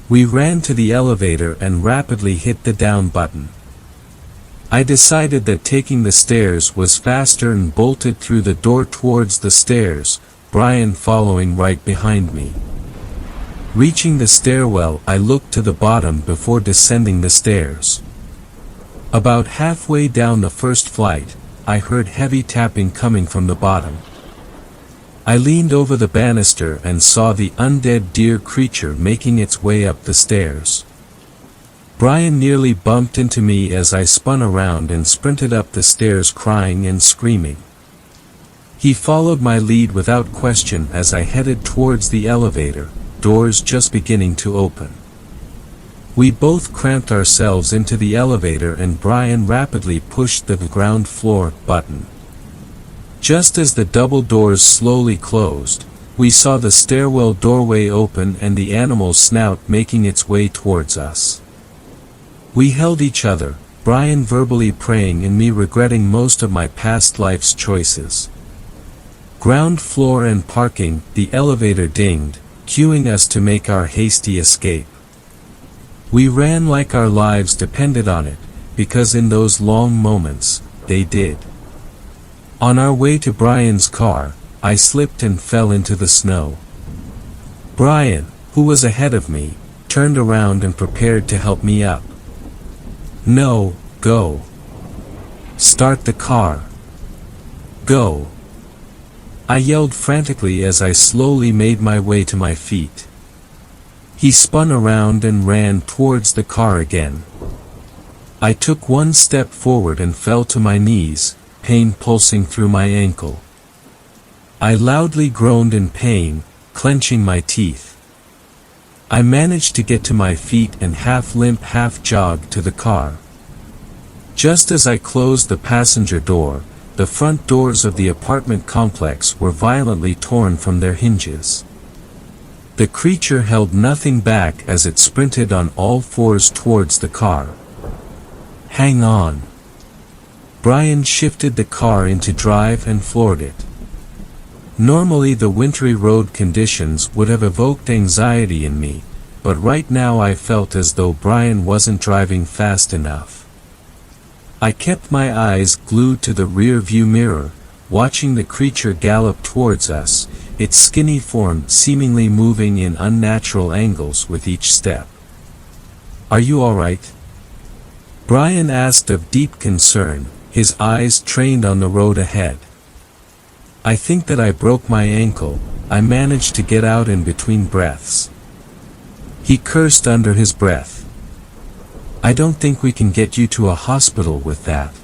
We ran to the elevator and rapidly hit the down button. I decided that taking the stairs was faster and bolted through the door towards the stairs, Brian following right behind me. Reaching the stairwell, I looked to the bottom before descending the stairs. About halfway down the first flight, I heard heavy tapping coming from the bottom. I leaned over the banister and saw the undead deer creature making its way up the stairs. Brian nearly bumped into me as I spun around and sprinted up the stairs crying and screaming. He followed my lead without question as I headed towards the elevator, doors just beginning to open. We both cramped ourselves into the elevator and Brian rapidly pushed the ground floor button. Just as the double doors slowly closed, we saw the stairwell doorway open and the animal's snout making its way towards us. We held each other, Brian verbally praying and me regretting most of my past life's choices. Ground floor and parking, the elevator dinged, cueing us to make our hasty escape. We ran like our lives depended on it, because in those long moments, they did. On our way to Brian's car, I slipped and fell into the snow. Brian, who was ahead of me, turned around and prepared to help me up. "No, go. Start the car. Go." I yelled frantically as I slowly made my way to my feet. He spun around and ran towards the car again. I took one step forward and fell to my knees, pain pulsing through my ankle. I loudly groaned in pain, clenching my teeth. I managed to get to my feet and half-limp half-jog to the car. Just as I closed the passenger door, the front doors of the apartment complex were violently torn from their hinges. The creature held nothing back as it sprinted on all fours towards the car. "Hang on." Brian shifted the car into drive and floored it. Normally the wintry road conditions would have evoked anxiety in me, but right now I felt as though Brian wasn't driving fast enough. I kept my eyes glued to the rear view mirror, watching the creature gallop towards us, its skinny form seemingly moving in unnatural angles with each step. "Are you all right?" Brian asked of deep concern, his eyes trained on the road ahead. "I think that I broke my ankle," I managed to get out in between breaths. He cursed under his breath. I don't think we can get you to a hospital with that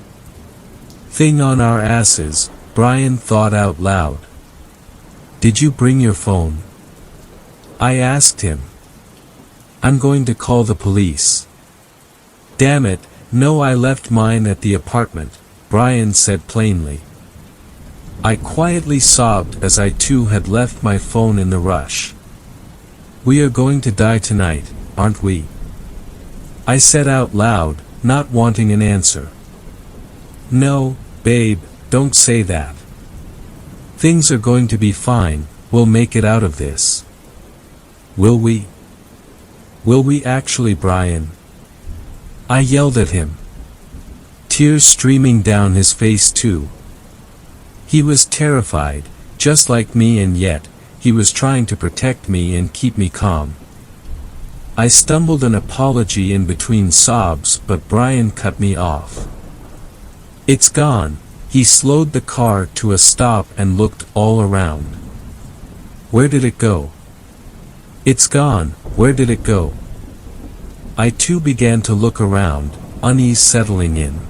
thing on our asses, Brian thought out loud. Did you bring your phone? I asked him. I'm going to call the police. Damn it, no, I left mine at the apartment, Brian said plainly. I quietly sobbed as I too had left my phone in the rush. We are going to die tonight, aren't we? I said out loud, not wanting an answer. No, babe, don't say that. Things are going to be fine, we'll make it out of this. Will we? Will we actually, Brian? I yelled at him. Tears streaming down his face too. He was terrified, just like me, and yet, he was trying to protect me and keep me calm. I stumbled an apology in between sobs, but Brian cut me off. It's gone. He slowed the car to a stop and looked all around. Where did it go? It's gone, where did it go? I too began to look around, unease settling in.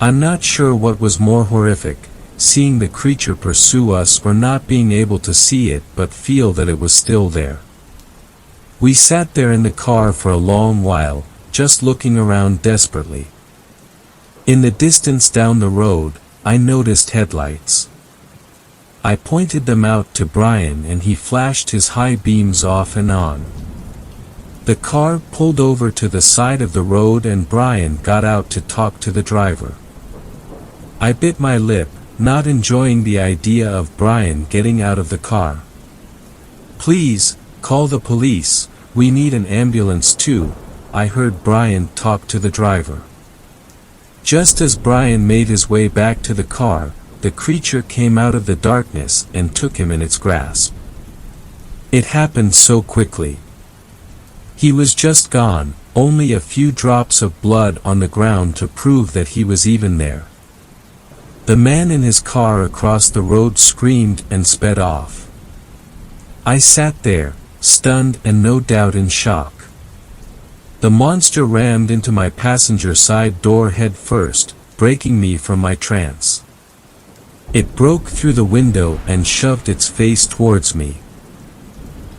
I'm not sure what was more horrific, seeing the creature pursue us or not being able to see it but feel that it was still there. We sat there in the car for a long while, just looking around desperately. In the distance down the road, I noticed headlights. I pointed them out to Brian and he flashed his high beams off and on. The car pulled over to the side of the road and Brian got out to talk to the driver. I bit my lip, not enjoying the idea of Brian getting out of the car. Please, call the police, we need an ambulance too, I heard Brian talk to the driver. Just as Brian made his way back to the car, the creature came out of the darkness and took him in its grasp. It happened so quickly. He was just gone, only a few drops of blood on the ground to prove that he was even there. The man in his car across the road screamed and sped off. I sat there, stunned and no doubt in shock. The monster rammed into my passenger side door head first, breaking me from my trance. It broke through the window and shoved its face towards me.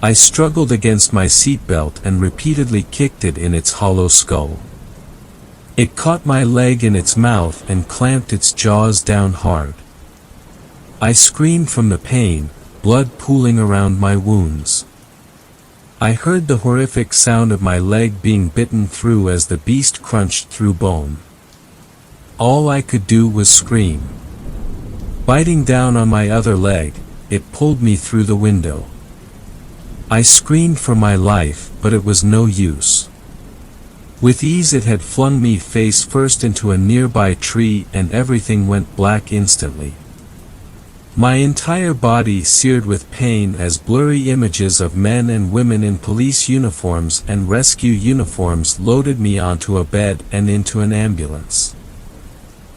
I struggled against my seatbelt and repeatedly kicked it in its hollow skull. It caught my leg in its mouth and clamped its jaws down hard. I screamed from the pain, blood pooling around my wounds. I heard the horrific sound of my leg being bitten through as the beast crunched through bone. All I could do was scream. Biting down on my other leg, it pulled me through the window. I screamed for my life, but it was no use. With ease it had flung me face first into a nearby tree and everything went black instantly. My entire body seared with pain as blurry images of men and women in police uniforms and rescue uniforms loaded me onto a bed and into an ambulance.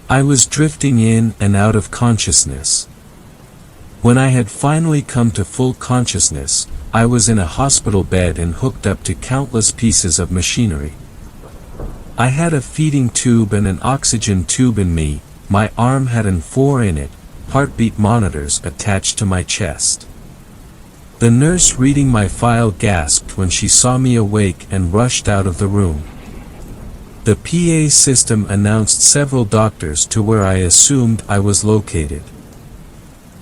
I was drifting in and out of consciousness. When I had finally come to full consciousness, I was in a hospital bed and hooked up to countless pieces of machinery. I had a feeding tube and an oxygen tube in me, my arm had an 4 in it, heartbeat monitors attached to my chest. The nurse reading my file gasped when she saw me awake and rushed out of the room. The PA system announced several doctors to where I assumed I was located.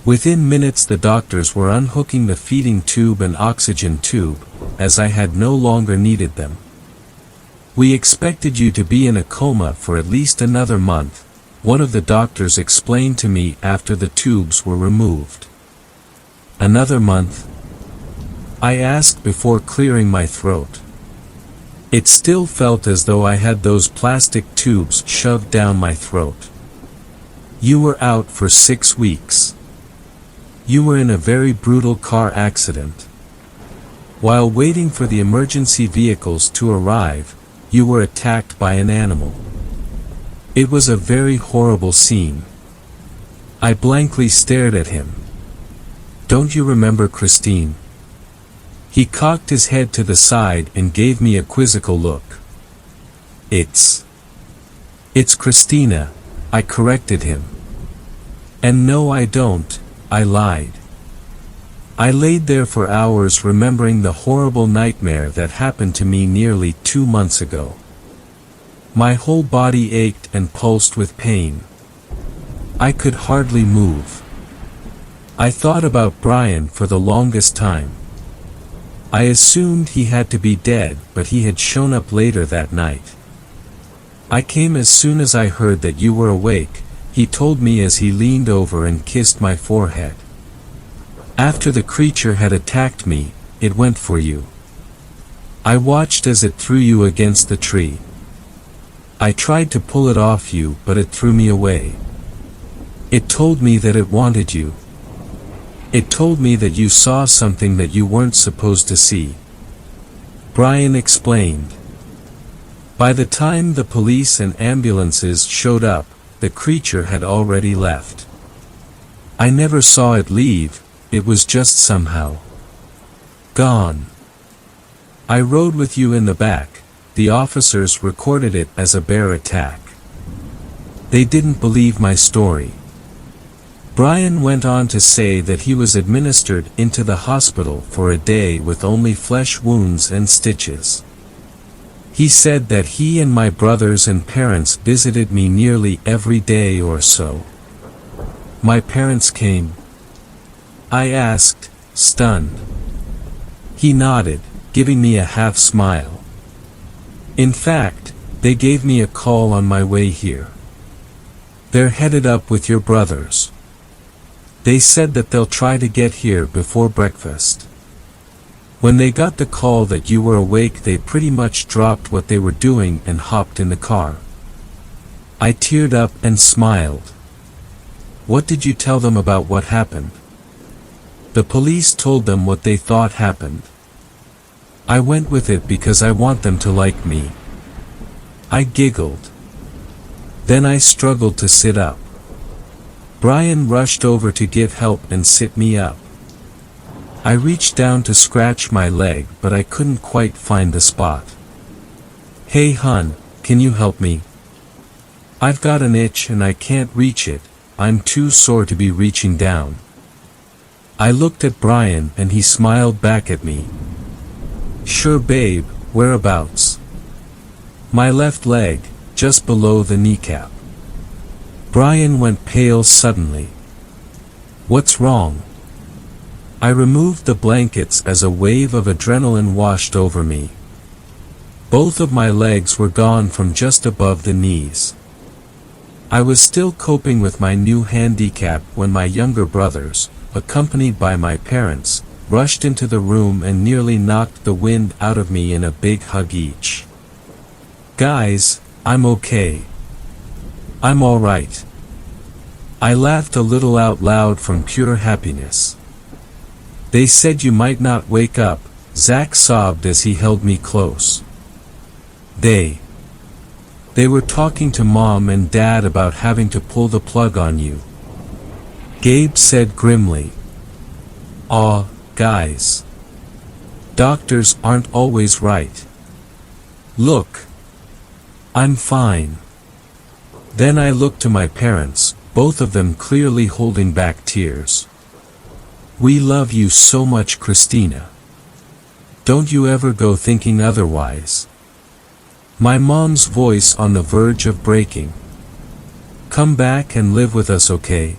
Within minutes the doctors were unhooking the feeding tube and oxygen tube, as I had no longer needed them. We expected you to be in a coma for at least another month, one of the doctors explained to me after the tubes were removed. Another month? I asked before clearing my throat. It still felt as though I had those plastic tubes shoved down my throat. You were out for 6 weeks. You were in a very brutal car accident. While waiting for the emergency vehicles to arrive, you were attacked by an animal. It was a very horrible scene. I blankly stared at him. Don't you remember, Christine? He cocked his head to the side and gave me a quizzical look. It's Christina, I corrected him. And no, I don't, I lied. I laid there for hours remembering the horrible nightmare that happened to me nearly 2 months ago. My whole body ached and pulsed with pain. I could hardly move. I thought about Brian for the longest time. I assumed he had to be dead, but he had shown up later that night. I came as soon as I heard that you were awake, he told me as he leaned over and kissed my forehead. After the creature had attacked me, it went for you. I watched as it threw you against the tree. I tried to pull it off you, but it threw me away. It told me that it wanted you. It told me that you saw something that you weren't supposed to see. Brian explained. By the time the police and ambulances showed up, the creature had already left. I never saw it leave, it was just somehow gone. I rode with you in the back, the officers recorded it as a bear attack. They didn't believe my story. Brian went on to say that he was administered into the hospital for a day with only flesh wounds and stitches. He said that he and my brothers and parents visited me nearly every day or so. My parents came. I asked, stunned. He nodded, giving me a half smile. In fact, they gave me a call on my way here. They're headed up with your brothers. They said that they'll try to get here before breakfast. When they got the call that you were awake, they pretty much dropped what they were doing and hopped in the car. I teared up and smiled. What did you tell them about what happened? The police told them what they thought happened. I went with it because I want them to like me. I giggled. Then I struggled to sit up. Brian rushed over to give help and sit me up. I reached down to scratch my leg, but I couldn't quite find the spot. Hey hun, can you help me? I've got an itch and I can't reach it, I'm too sore to be reaching down. I looked at Brian and he smiled back at me. Sure babe, whereabouts? My left leg, just below the kneecap. Brian went pale suddenly. What's wrong? I removed the blankets as a wave of adrenaline washed over me. Both of my legs were gone from just above the knees. I was still coping with my new handicap when my younger brothers, accompanied by my parents, rushed into the room and nearly knocked the wind out of me in a big hug each. Guys, I'm okay. I'm alright. I laughed a little out loud from pure happiness. They said you might not wake up, Zach sobbed as he held me close. They were talking to Mom and Dad about having to pull the plug on you. Gabe said grimly. Aw, guys. Doctors aren't always right. Look. I'm fine. Then I looked to my parents, both of them clearly holding back tears. We love you so much, Christina. Don't you ever go thinking otherwise. My mom's voice on the verge of breaking. Come back and live with us, okay?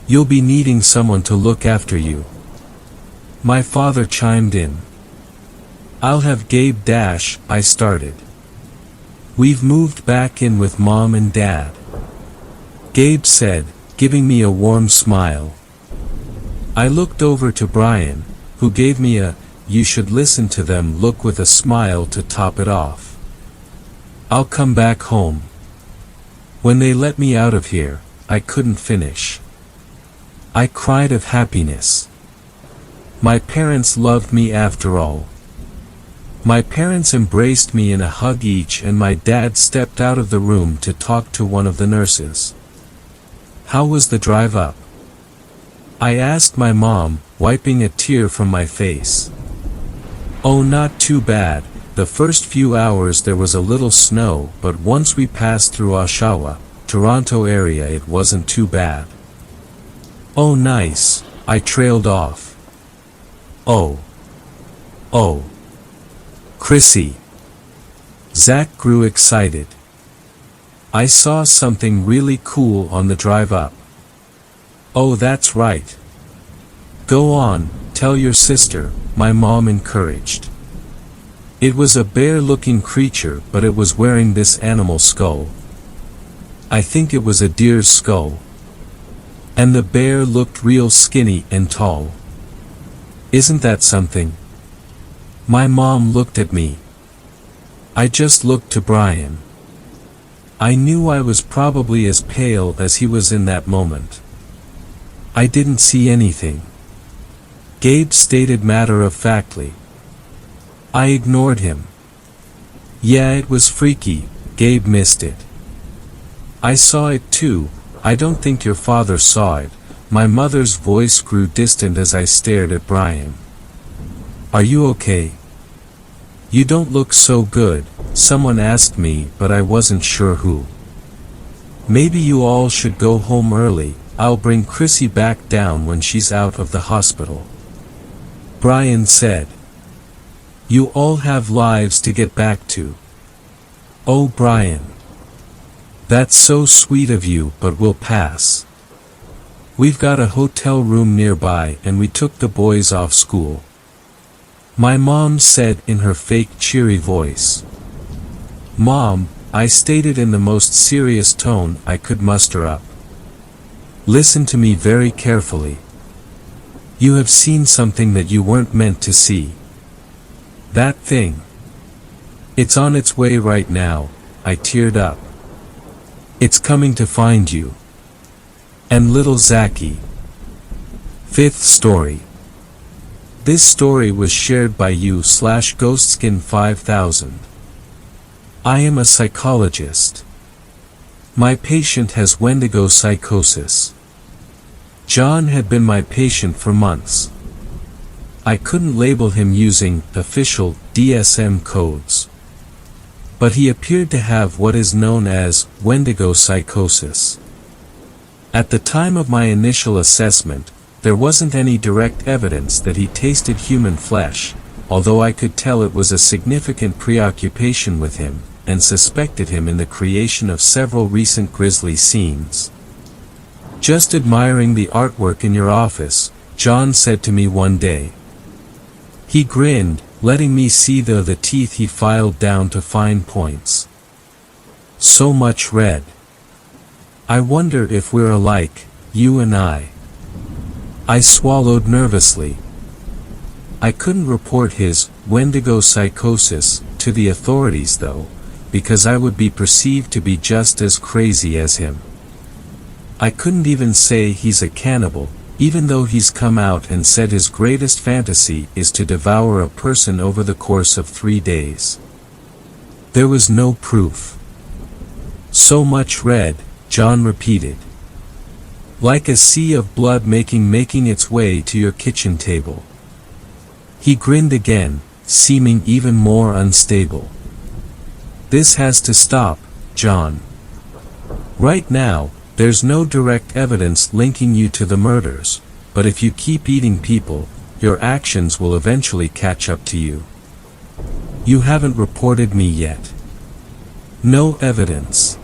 You'll be needing someone to look after you. My father chimed in. I'll have Gabe dash, I started. We've moved back in with Mom and Dad. Gabe said, giving me a warm smile. I looked over to Brian, who gave me a, you should listen to them look with a smile to top it off. I'll come back home. When they let me out of here, I couldn't finish. I cried of happiness. My parents loved me after all. My parents embraced me in a hug each and my dad stepped out of the room to talk to one of the nurses. How was the drive up? I asked my mom, wiping a tear from my face. Oh, not too bad, The first few hours there was a little snow, but once we passed through Oshawa, Toronto area, it wasn't too bad. Oh nice, I trailed off. Oh. Chrissy. Zach grew excited. I saw something really cool on the drive up. Oh, that's right. Go on, tell your sister, my mom encouraged. It was a bear-looking creature, but it was wearing this animal skull. I think it was a deer's skull. And the bear looked real skinny and tall. Isn't that something? My mom looked at me. I just looked to Brian. I knew I was probably as pale as he was in that moment. I didn't see anything. Gabe stated matter-of-factly. I ignored him. Yeah, it was freaky, Gabe missed it. I saw it too. I don't think your father saw it. My mother's voice grew distant as I stared at Brian. Are you okay? You don't look so good, someone asked me, but I wasn't sure who. Maybe you all should go home early. I'll bring Chrissy back down when she's out of the hospital. Brian said. You all have lives to get back to. Oh Brian. That's so sweet of you, but we'll pass. We've got a hotel room nearby and we took the boys off school. My mom said in her fake cheery voice. Mom, I stated in the most serious tone I could muster up. Listen to me very carefully. You have seen something that you weren't meant to see. That thing. It's on its way right now, I teared up. It's coming to find you. And little Zachy. Fifth story. This story was shared by you/Ghostskin5000. I am a psychologist. My patient has Wendigo psychosis. John had been my patient for months. I couldn't label him using official DSM codes. But he appeared to have what is known as Wendigo psychosis. At the time of my initial assessment, there wasn't any direct evidence that he tasted human flesh, although I could tell it was a significant preoccupation with him, and suspected him in the creation of several recent grisly scenes. Just admiring the artwork in your office, John said to me one day. He grinned, letting me see the teeth he filed down to fine points. So much red. I wonder if we're alike, you and I. I swallowed nervously. I couldn't report his Wendigo psychosis to the authorities though, because I would be perceived to be just as crazy as him. I couldn't even say he's a cannibal, even though he's come out and said his greatest fantasy is to devour a person over the course of 3 days. There was no proof. So much red, John repeated. Like a sea of blood making its way to your kitchen table. He grinned again, seeming even more unstable. This has to stop, John. Right now, there's no direct evidence linking you to the murders, but if you keep eating people, your actions will eventually catch up to you. You haven't reported me yet. No evidence.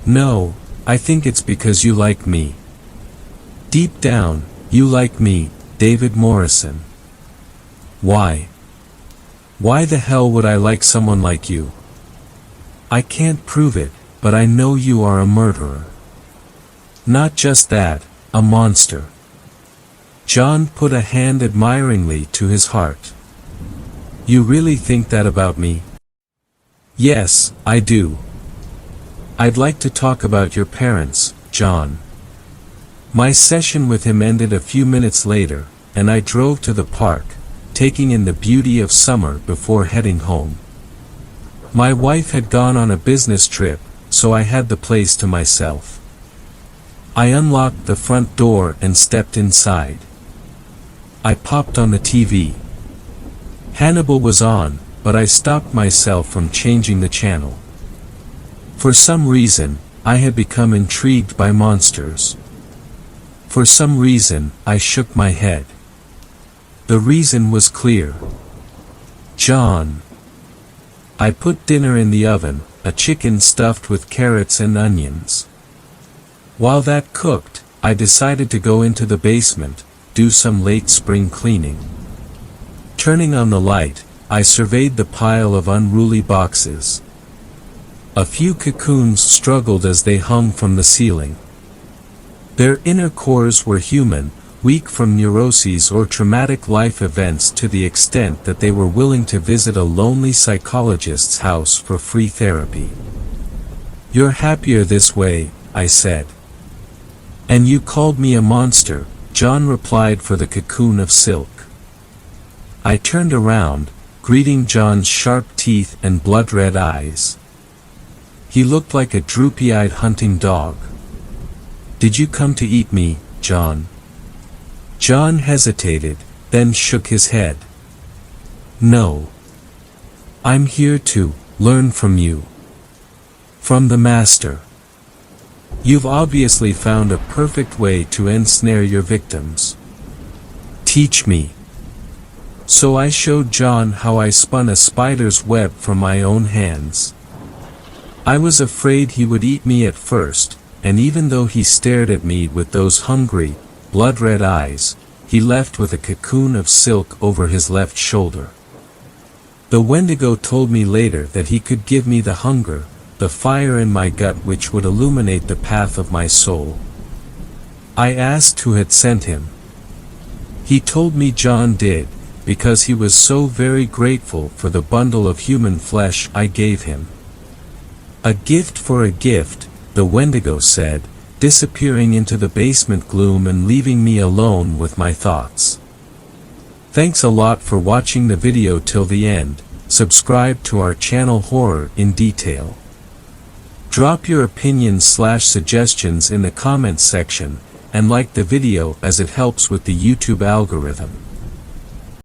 No, I think it's because you like me. Deep down, you like me, David Morrison. Why? Why the hell would I like someone like you? I can't prove it, but I know you are a murderer. Not just that, a monster. John put a hand admiringly to his heart. You really think that about me? Yes, I do. I'd like to talk about your parents, John. My session with him ended a few minutes later, and I drove to the park, taking in the beauty of summer before heading home. My wife had gone on a business trip, so I had the place to myself. I unlocked the front door and stepped inside. I popped on the TV. Hannibal was on, but I stopped myself from changing the channel. For some reason, I had become intrigued by monsters. For some reason, I shook my head. The reason was clear. John. I put dinner in the oven, a chicken stuffed with carrots and onions. While that cooked, I decided to go into the basement, do some late spring cleaning. Turning on the light, I surveyed the pile of unruly boxes. A few cocoons struggled as they hung from the ceiling. Their inner cores were human, weak from neuroses or traumatic life events to the extent that they were willing to visit a lonely psychologist's house for free therapy. "You're happier this way," I said. "And you called me a monster," John replied for the cocoon of silk. I turned around, greeting John's sharp teeth and blood-red eyes. He looked like a droopy-eyed hunting dog. "Did you come to eat me, John?" John hesitated, then shook his head. "No. I'm here to learn from you. From the Master. You've obviously found a perfect way to ensnare your victims. Teach me." So I showed John how I spun a spider's web from my own hands. I was afraid he would eat me at first, and even though he stared at me with those hungry, blood-red eyes, he left with a cocoon of silk over his left shoulder. The Wendigo told me later that he could give me the hunger, the fire in my gut which would illuminate the path of my soul. I asked who had sent him. He told me John did, because he was so very grateful for the bundle of human flesh I gave him. "A gift for a gift," the Wendigo said, disappearing into the basement gloom and leaving me alone with my thoughts. Thanks a lot for watching the video till the end. Subscribe to our channel Horror in Detail. Drop your opinions/suggestions in the comments section, and like the video as it helps with the YouTube algorithm.